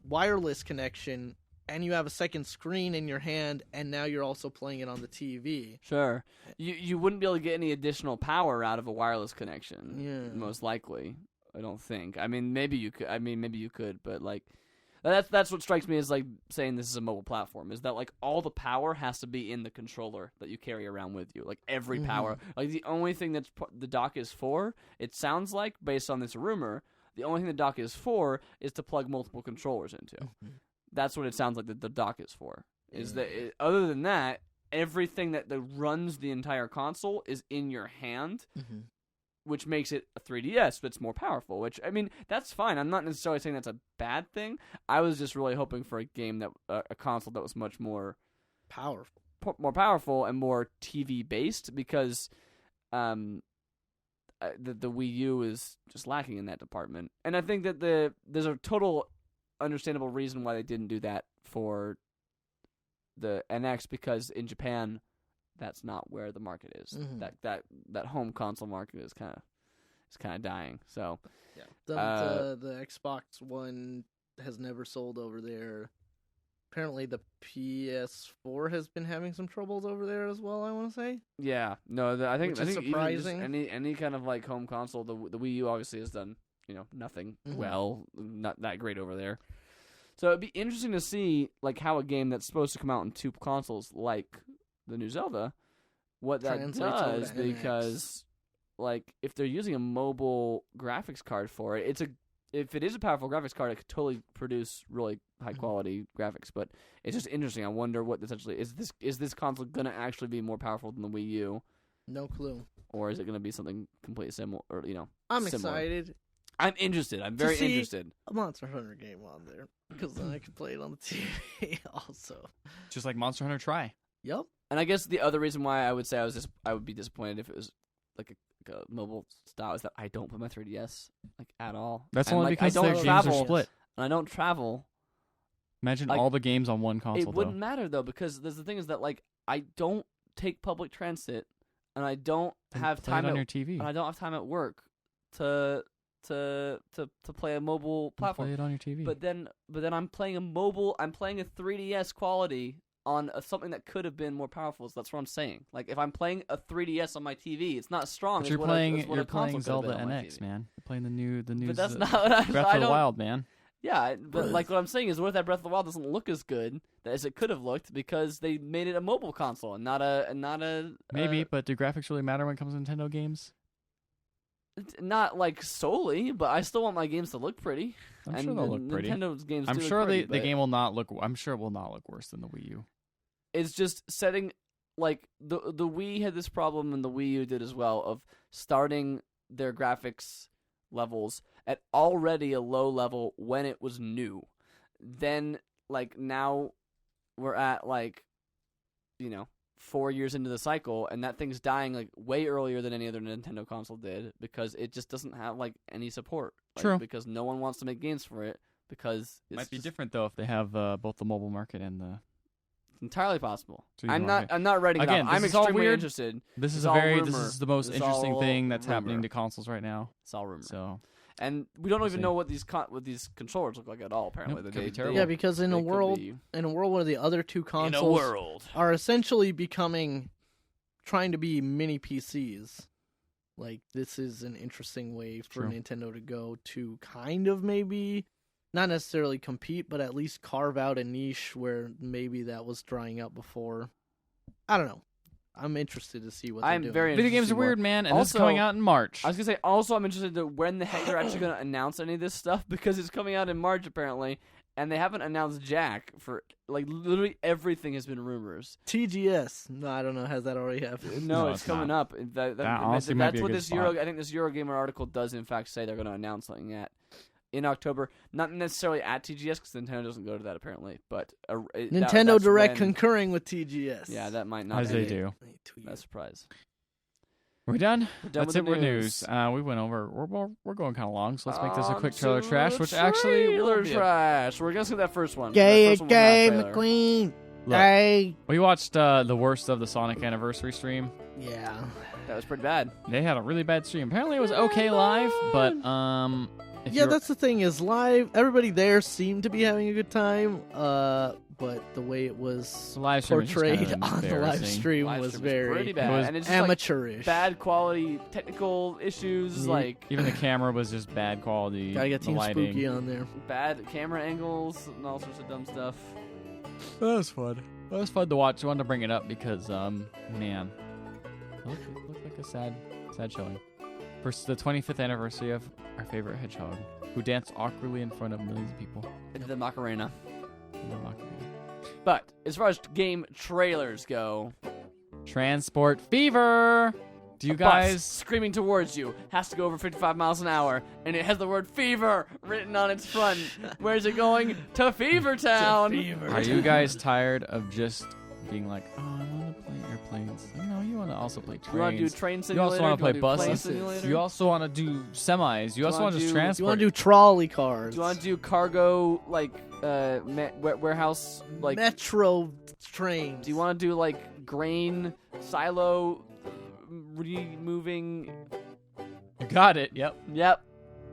wireless connection, and you have a second screen in your hand, and now you're also playing it on the TV. Sure, you wouldn't be able to get any additional power out of a wireless connection. Yeah, most likely. I don't think. I mean, maybe you could, but like. That's what strikes me as like saying this is a mobile platform is that like all the power has to be in the controller that you carry around with you, like every power. Like the only thing that's the dock is for, it sounds like based on this rumor, the only thing the dock is for is to plug multiple controllers into. That's what it sounds like that the dock is for. Is that other than that, everything that runs the entire console is in your hand. Which makes it a 3DS that's more powerful, which, I mean, that's fine. I'm not necessarily saying that's a bad thing. I was just really hoping for a game that, a console that was much more powerful and more TV-based because the Wii U is just lacking in that department. And I think that there's a total understandable reason why they didn't do that for the NX because in Japan... that's not where the market is. That home console market is kind of dying. So yeah, the Xbox One has never sold over there. Apparently, the PS4 has been having some troubles over there as well. I want to say. Yeah, no, I think surprising. Even just any kind of like home console, the Wii U obviously has done nothing well, not that great over there. So it'd be interesting to see like how a game that's supposed to come out on 2 consoles like the new Zelda, what that does, because like if they're using a mobile graphics card for it, if it is a powerful graphics card, it could totally produce really high quality graphics. But it's just interesting. I wonder what essentially is this console gonna actually be more powerful than the Wii U? No clue. Or is it gonna be something completely similar? Or I'm similar. excited. I'm interested. I'm very interested. A Monster Hunter game on there because then I can play it on the TV also. Just like Monster Hunter Tri. Yep. And I guess the other reason why I would say I would be disappointed if it was like a mobile style is that I don't put my 3DS like at all. That's and, only like, because I don't their travel. games are split. and I don't travel, Imagine like, all the games on one console. it wouldn't matter though, because the thing is that like I don't take public transit, and I don't have Play time it on at your TV. and I don't have time at work to play a mobile platform. Play it on your TV. But then I'm playing a 3DS quality on something that could have been more powerful. So that's what I'm saying. Like if I'm playing a 3DS on my TV, it's not strong. But as you're what playing a console playing could have Zelda been on my NX, TV. man. You're playing the new But that's not. Breath I of the don't, Wild, man. Yeah, but like what I'm saying is, what if that Breath of the Wild doesn't look as good as it could have looked because they made it a mobile console and not a Maybe, but do graphics really matter when it comes to Nintendo games? not like solely, but I still want my games to look pretty. I'm and sure they'll look pretty. Nintendo's games. I'm do look sure pretty, the but game will not look. I'm sure it will not look worse than the Wii U. It's just setting like the Wii had this problem, and the Wii U did as well, of starting their graphics levels at already a low level when it was new. Then like now we're at like 4 years into the cycle, and that thing's dying like way earlier than any other Nintendo console did because it just doesn't have like any support. Like, True. Because no one wants to make games for it because it's Might be just different though if they have both the mobile market and the. entirely possible. 3D I'm market. not writing Again, it off. I'm this is all extremely weird. interested. This is It's all This rumor. is the most It's interesting all thing that's rumor. happening to consoles right now. It's all rumor. So And we don't We'll even see. know what these controllers look like at all. Apparently, Nope, They- could be they- terrible. Yeah, because in they a could world be- where the other two in a consoles world. are essentially trying to be mini PCs. Like, this is an interesting way for True. Nintendo to go to kind of maybe, not necessarily compete, but at least carve out a niche where maybe that was drying up before. I don't know. I'm interested to see what I'm they're doing. very video interested games to are see more. weird, man, and this is Also, coming out in March. I was gonna say. Also, I'm interested to when the heck they're actually gonna announce any of this stuff because it's coming out in March apparently, and they haven't announced jack for like literally everything has been rumors. TGS. No, I don't know. Has that already happened? No, No, it's it's coming not. up. That honestly might that's be a what good this spot. I think this Eurogamer article does in fact say they're gonna announce something in October. Not necessarily at TGS because Nintendo doesn't go to that apparently, but Nintendo that's Direct when- concurring with TGS. Yeah, that might not As be they do. a surprise. We're done. We're done That's with it. the We're news. news. We went over. We're going kind of long, so let's make this a On quick trailer to trash. the Which actually will trailer be a- trash. We're gonna skip that first one. Gay, That first one was not a gay, trailer. McQueen. Look, Gay. we watched the worst of the Sonic anniversary stream. Yeah. That was pretty bad. They had a really bad stream. Apparently, it was okay live, but if Yeah, you're- that's the thing is live. Everybody there seemed to be having a good time. But the way it was the live stream is just portrayed kind of on the live embarrassing. stream Live was stream very pretty bad, It was and it's just like amateurish. bad quality technical issues, like Even the camera was just bad quality. Gotta get the Team lighting. Spooky on there. bad camera angles and all sorts of dumb stuff. That was fun. That was fun to watch. I wanted to bring it up because, man, it looked like a sad showing. For the 25th anniversary of our favorite hedgehog, who danced awkwardly in front of millions of people. The Macarena. in the Macarena. But as far as game trailers go, Transport Fever. Do you a bus guys? screaming towards you has to go over 55 miles an hour, and it has the word fever written on its front. Where's it going? To Fever Town. Are you guys tired of just being like, oh, I want to play airplanes? No, you want to also play trains. You want to do train You simulator? also want to play do plane buses. simulator? You also want to do semis. You also wanna want to just do- transport. You want to do trolley cars? Do you want to do cargo like warehouse like? metro trains? Do you want to do like grain silo removing? You got it. Yep. Yep.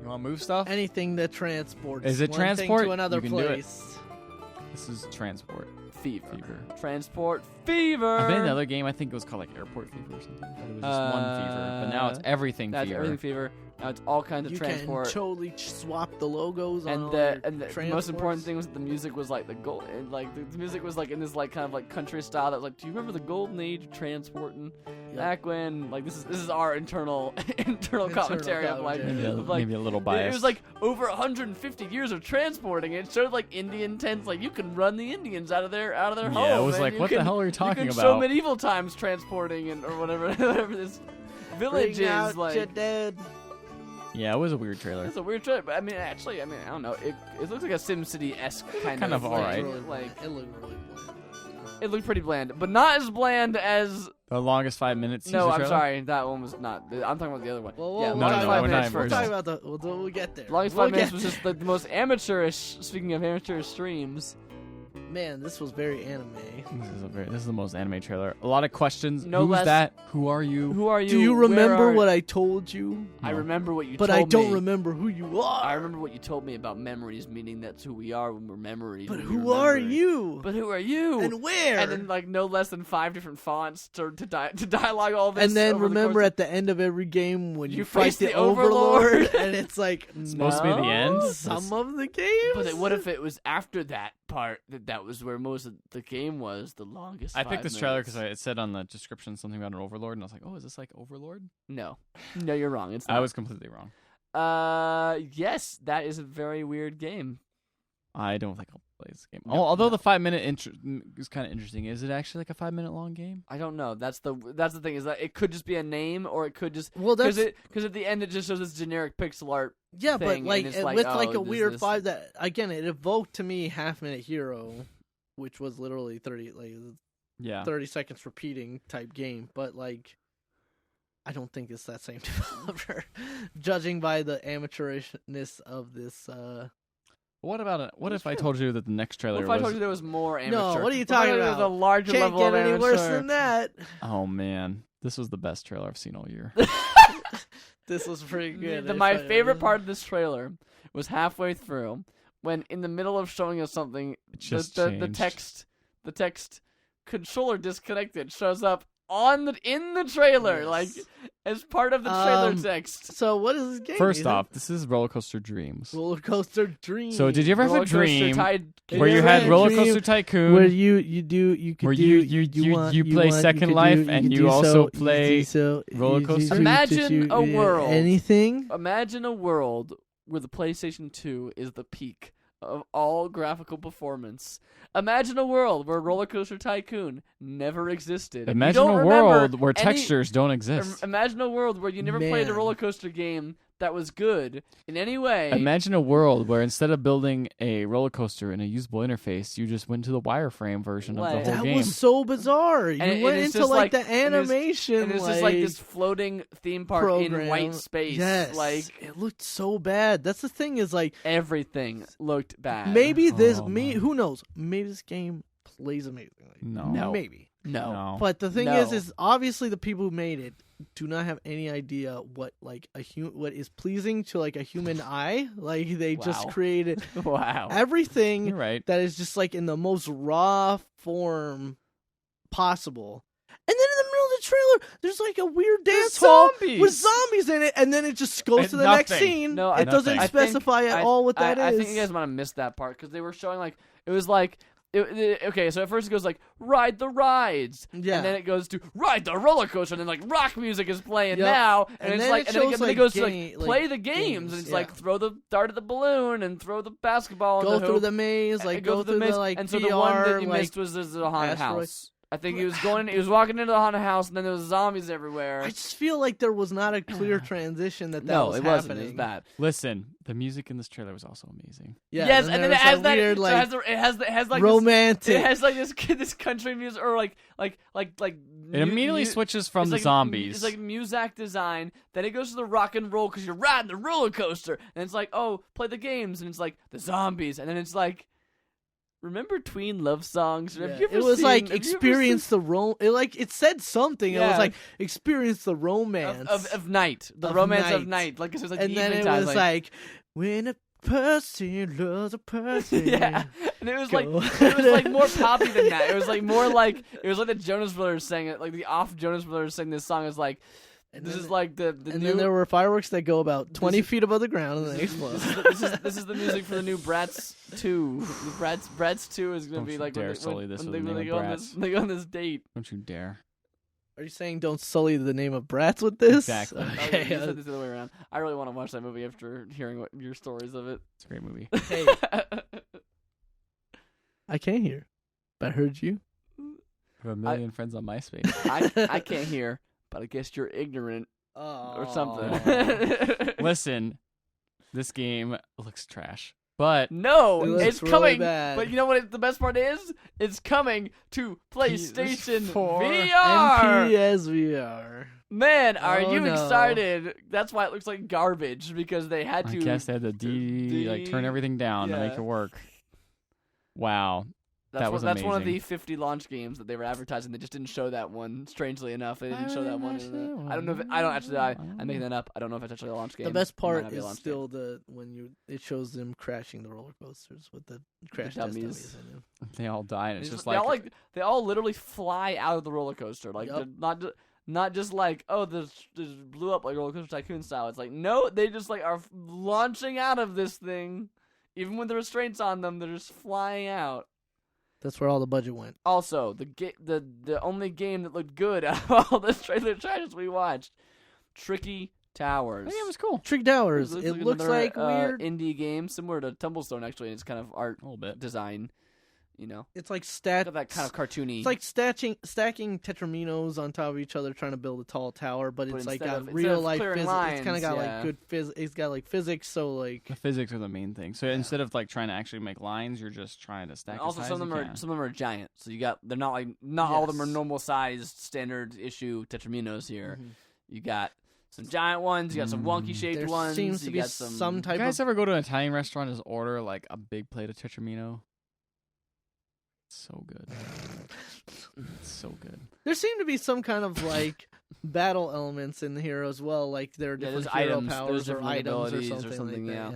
You want to move stuff? anything that transports? Is it one transport? thing to another You can do it. place? This is transport. Fever. Fever. Transport fever. I've been in another game. I think it was called like Airport Fever or something. But it was just one fever. But now it's everything That's fever. everything fever. Now it's all kinds of You transport. can totally swap the logos on and all the your and the most transports. important thing was that the music was like the gold, and like the music was like in this like kind of like country style that was like, do you remember the golden age of transporting back when like this is our internal commentary of like, commentary. Maybe a, of, like maybe a little biased. it was like over 150 years of transporting. It showed like Indian tents, like you can run the Indians out of their home. Yeah, it was and like, you what the can- hell are you talking you can about? show medieval times transporting and or whatever whatever this village Bring is out like. your dead. Yeah, it was a weird trailer. It's a weird trip, but I mean, actually, I don't know. It looks like a SimCity-esque kind Kind of like, alright. Really like it looked really bland. It looked pretty bland, but not as bland as. The longest 5 minutes. No, teaser I'm trailer? sorry, that one was not. I'm talking about the other one. Whoa, Yeah, whoa, longest no, 5 we're minutes not first. We'll talk about we'll get there. Longest We'll 5 minutes get was just the most amateurish. Speaking of amateurish streams, Man, this was very anime. This is the most anime trailer. A lot of questions. No Who's less- that? Who are you? who are you? Do you Where remember are- what I told you? I remember what you But told me. I don't remember who you are. I remember what you told me about memories, meaning that's who we are when we're memories. But when we who are remember. you? But who are you? And where? And then like no less than 5 different fonts to dialogue all this. And then over the remember course at the end of every game when You you fight face the the Overlord, Overlord. and it's like supposed to be the end? Some of the games. But what if it was after that part that was where most of the game was the longest? I picked 5 this trailer because minutes? it said on the description something about an Overlord, and I was like, oh, is this like Overlord? No, you're wrong. It's not. I was completely wrong. Yes, that is a very weird game. I don't think I'll play this game. No, Although no. the 5 minute is kind of interesting. Is it actually like a 5 minute long game? I don't know. That's the thing is that it could just be a name or it could just Well, that's because at the end it just shows this generic pixel art. yeah, but thing, like and it's like, with oh, like a this- weird this- vibe that again it evoked to me Half Minute Hero, which was literally 30 seconds repeating type game, but like I don't think it's that same developer, judging by the amateurishness of this. What about what if I told you that the next trailer What if I was? told you there was more amateur? No, what are you What if I talking told you there was about? a larger Can't level get of any worse amateur? than that. Oh man, this was the best trailer I've seen all year. This was pretty good. My favorite part of this trailer was halfway through when, in the middle of showing us something, It just the changed. text controller disconnected shows up in the trailer, Yes. like as part of the trailer text. So what is this game? First Is it off, this is Rollercoaster Dreams. Rollercoaster Dreams. So did you ever have a Rollercoaster dream Tide- where you ever had had a Rollercoaster dream Tycoon, where you could where do you play Second Life and you also play Rollercoaster? Imagine a world. Anything. Imagine a world where the PlayStation 2 is the peak of all graphical performance. Imagine a world where Rollercoaster Tycoon never existed. Imagine You don't a remember world where any- textures don't exist. Imagine a world where you never played a Man. roller coaster game that was good in any way. Imagine a world where instead of building a roller coaster in a usable interface, you just went to the wireframe version of the Like- whole That game. was so bizarre. You And went it's into just like the and it's- animation, and it's just like this floating theme park program. in white space. Yes, Like it looked so bad. That's the thing is like everything looked bad. maybe this Oh, me man. who knows? Maybe this game plays amazingly. No. Maybe. no. But the thing No. is obviously the people who made it do not have any idea what like what is pleasing to like a human eye. Like they just Wow. created Wow. everything You're right. that is just like in the most raw form possible. And then in the middle of the trailer, there's like a weird dance hall zombies. with zombies in it, and then it just goes And to the next nothing. scene. No, it doesn't nothing. specify at all what that is. I think you guys might have missed that part because they were showing like it was like. Okay, so at first it goes like ride the rides, Yeah. and then it goes to ride the roller coaster, and then like rock music is playing Yep. now, And it's then like, it and then shows, it like, goes to game- like play like, the games, and it's yeah. like throw the dart at the balloon and throw the basketball, Go in the through hoop, the maze, and like go go through through maze, the like and so VR, the one that you like, missed was the haunted asteroid. house. I think he was walking into the haunted house, and then there was zombies everywhere. I just feel like there was not a clear transition that no, was it happening. wasn't. It was bad. Listen, the music in this trailer was also amazing. Yeah, yes, then and there then it was has a that. weird So like it has like romantic. This, it has like this country music or like. It immediately switches from it's the like, zombies. It's like Muzak design. Then it goes to the rock and roll because you're riding the roller coaster, and it's like, oh, play the games, and it's like the zombies, and then it's like, remember tween love songs? Yeah, Have you ever it was seen- like have you ever experience the it said something. It Yeah. was like experience the seen- romance of night, the Of romance of night. night, like it was like and the then evening it times, was like when a person loves a person. yeah, and it was like Go. it was like more poppy than that. It was like more like it was like the Jonas Brothers sang it, like the off Jonas Brothers sang this song. Is like And this then is like the and new. then there were fireworks that go about 20 is- feet above the ground and then they explode. this is the music for the new Bratz 2. The Bratz 2 is gonna Don't be you like dare when they, sully this when with they, the when they name go of on Bratz. this they go on this date. Don't you dare. Are you saying don't sully the name of Bratz with this? Exactly. Okay. You said this the other way around. I really want to watch that movie after hearing your stories of it. It's a great movie. Hey, I can't hear, but I heard you. I have a million friends on MySpace. I can't hear, but I guess you're ignorant or Oh. something. Listen, this game looks trash. But No, It looks it's really coming. bad. But you know what the best part is? It's coming to PlayStation PS4 VR. and PSVR. Man, are Oh, you no. excited? That's why it looks like garbage, because they had I to. guess they had to like turn everything down to make yeah. it work. Wow. That was That's one of the amazing. 50 launch games that they were advertising. They just didn't show that one. Strangely enough, they Why didn't show would that they one. not show that one? I don't know. I don't actually. I don't I'm making know. that up. I don't know if it's actually a launch game. The best It might part not be a is launch still game. when it shows them crashing the roller coasters with the crash test dummies. dummies in them. They all die, and it's just they all literally fly out of the roller coaster. Like Yup. they're not just like, oh, this blew up like Roller Coaster Tycoon style. It's like, no, they just like are launching out of this thing, even with the restraints on them. They're just flying out. That's where all the budget went. Also, the only game that looked good out of all the trailer trailers we watched, Tricky Towers. Oh, yeah, it was cool. Trick Towers. It It looks another, like weird. indie game, similar to Tumblestone actually. In its kind of art A little bit. design, you know, It's like got that kind of cartoony. It's like stacking tetraminos on top of each other, trying to build a tall tower, but But it's like instead got of real life clearing physics. It's kind lines, of got yeah. like good It's got like physics, so like The physics are the main thing. So instead of like trying to actually make lines, you're just trying to stack. And also, as high some as of them you are can. some of them are giant. So they're not like all of them are Yes. normal sized standard issue tetraminos here. Mhm. You got some giant ones. You got some wonky Mm. shaped there ones. seems to you be got some some You type guys of. ever go to an Italian restaurant and just order like a big plate of tetramino? So good. It's so good. There seem to be some kind of like battle elements in here as well, like there are Yeah, different there's hero items, powers there's or different items or abilities or something, something, like yeah.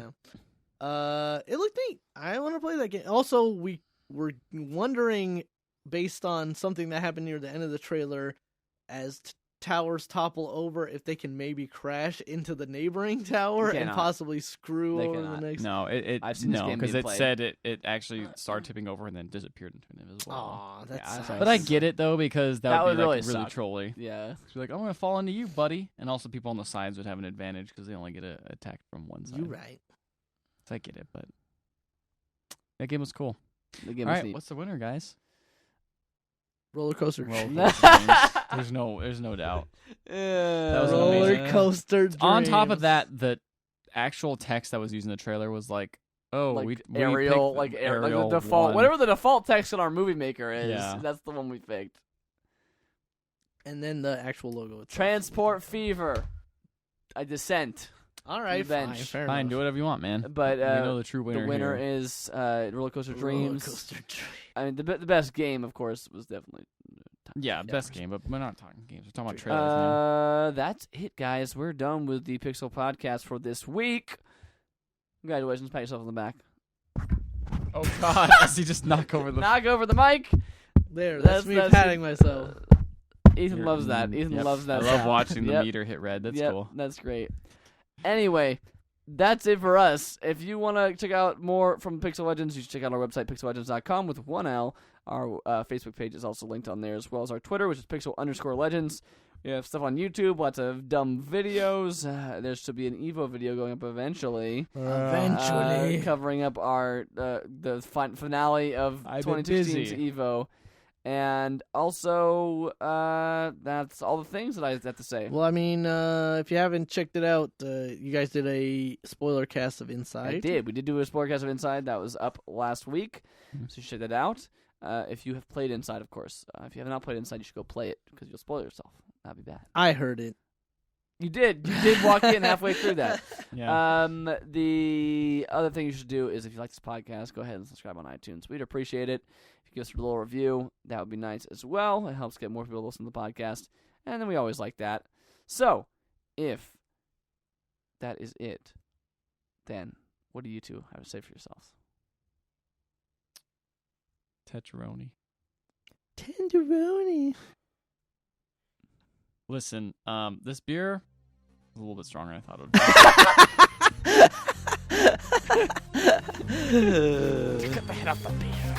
that. Yeah. It looked neat. I want to play that game. Also, we were wondering, based on something that happened near the end of the trailer, as towers topple over, if they can maybe crash into the neighboring tower They and cannot. possibly screw They over cannot. the next. No, I've seen this game because being it played. said it actually started tipping over and then disappeared into an invisible wall. Aw, that Yeah, sucks. But I get it though, because that, That would be would like really really suck. trolly. yeah. Be like, I'm gonna fall into you, buddy, and also people on the sides would have an advantage because they only get attacked from one side. You right. So I get it, but that game was cool. The game All was right, neat. what's the winner, guys? Roller coaster. Rollercoaster Dreams. There's no doubt. was an Roller amazing- coaster. On top of Dreams. that, the actual text that was used in the trailer was like, "Oh, like we Arial, picked like Arial the default, one. whatever the default text in our movie maker is. Yeah. That's the one we picked. and then the actual logo. Itself. Transport Fever, a Descent. All right, fine, Bench. fair Fine, enough. do whatever you want, man. But we know the true winner. the winner here. is Rollercoaster Dreams. Rollercoaster Dreams. I mean, the best game, of course, was definitely. Yeah, best game, but we're not talking games. We're talking about trailers, man. That's it, guys. We're done with the Pixel Podcast for this week. Congratulations, pat yourself on the back. Oh God, does he just knock over the? Knock over the mic. There, that's me That's patting myself. Ethan You're- loves that. Ethan yep. loves that. I love sound. watching the Yep. meter hit red. That's Yep, cool. That's great. Anyway, that's it for us. If you want to check out more from Pixel Legends, you should check out our website, pixellegends.com, with one L. Our Facebook page is also linked on there, as well as our Twitter, which is pixel_legends. We have stuff on YouTube, lots of dumb videos. There should be an Evo video going up eventually. Eventually. Covering up our the finale of I've been 2016's busy. Evo. And also, that's all the things that I have to say. Well, I mean, if you haven't checked it out, you guys did a spoiler cast of Inside. I did. We did do a spoilercast of Inside. That was up last week. Mhm. So you should check that out. If you have played Inside, of course. If you have not played Inside, you should go play it because you'll spoil yourself. That'd be bad. I heard it. You did. You did walk in halfway through that. Yeah. The other thing you should do is if you like this podcast, go ahead and subscribe on iTunes. We'd appreciate it. If you give us a little review, that would be nice as well. It helps get more people to listen to the podcast. And then we always like that. So, if that is it, then what do you two have to say for yourselves? Tetraroni. Tenderoni. Listen, this beer is a little bit stronger than I thought it would be. Cut the head off the beer.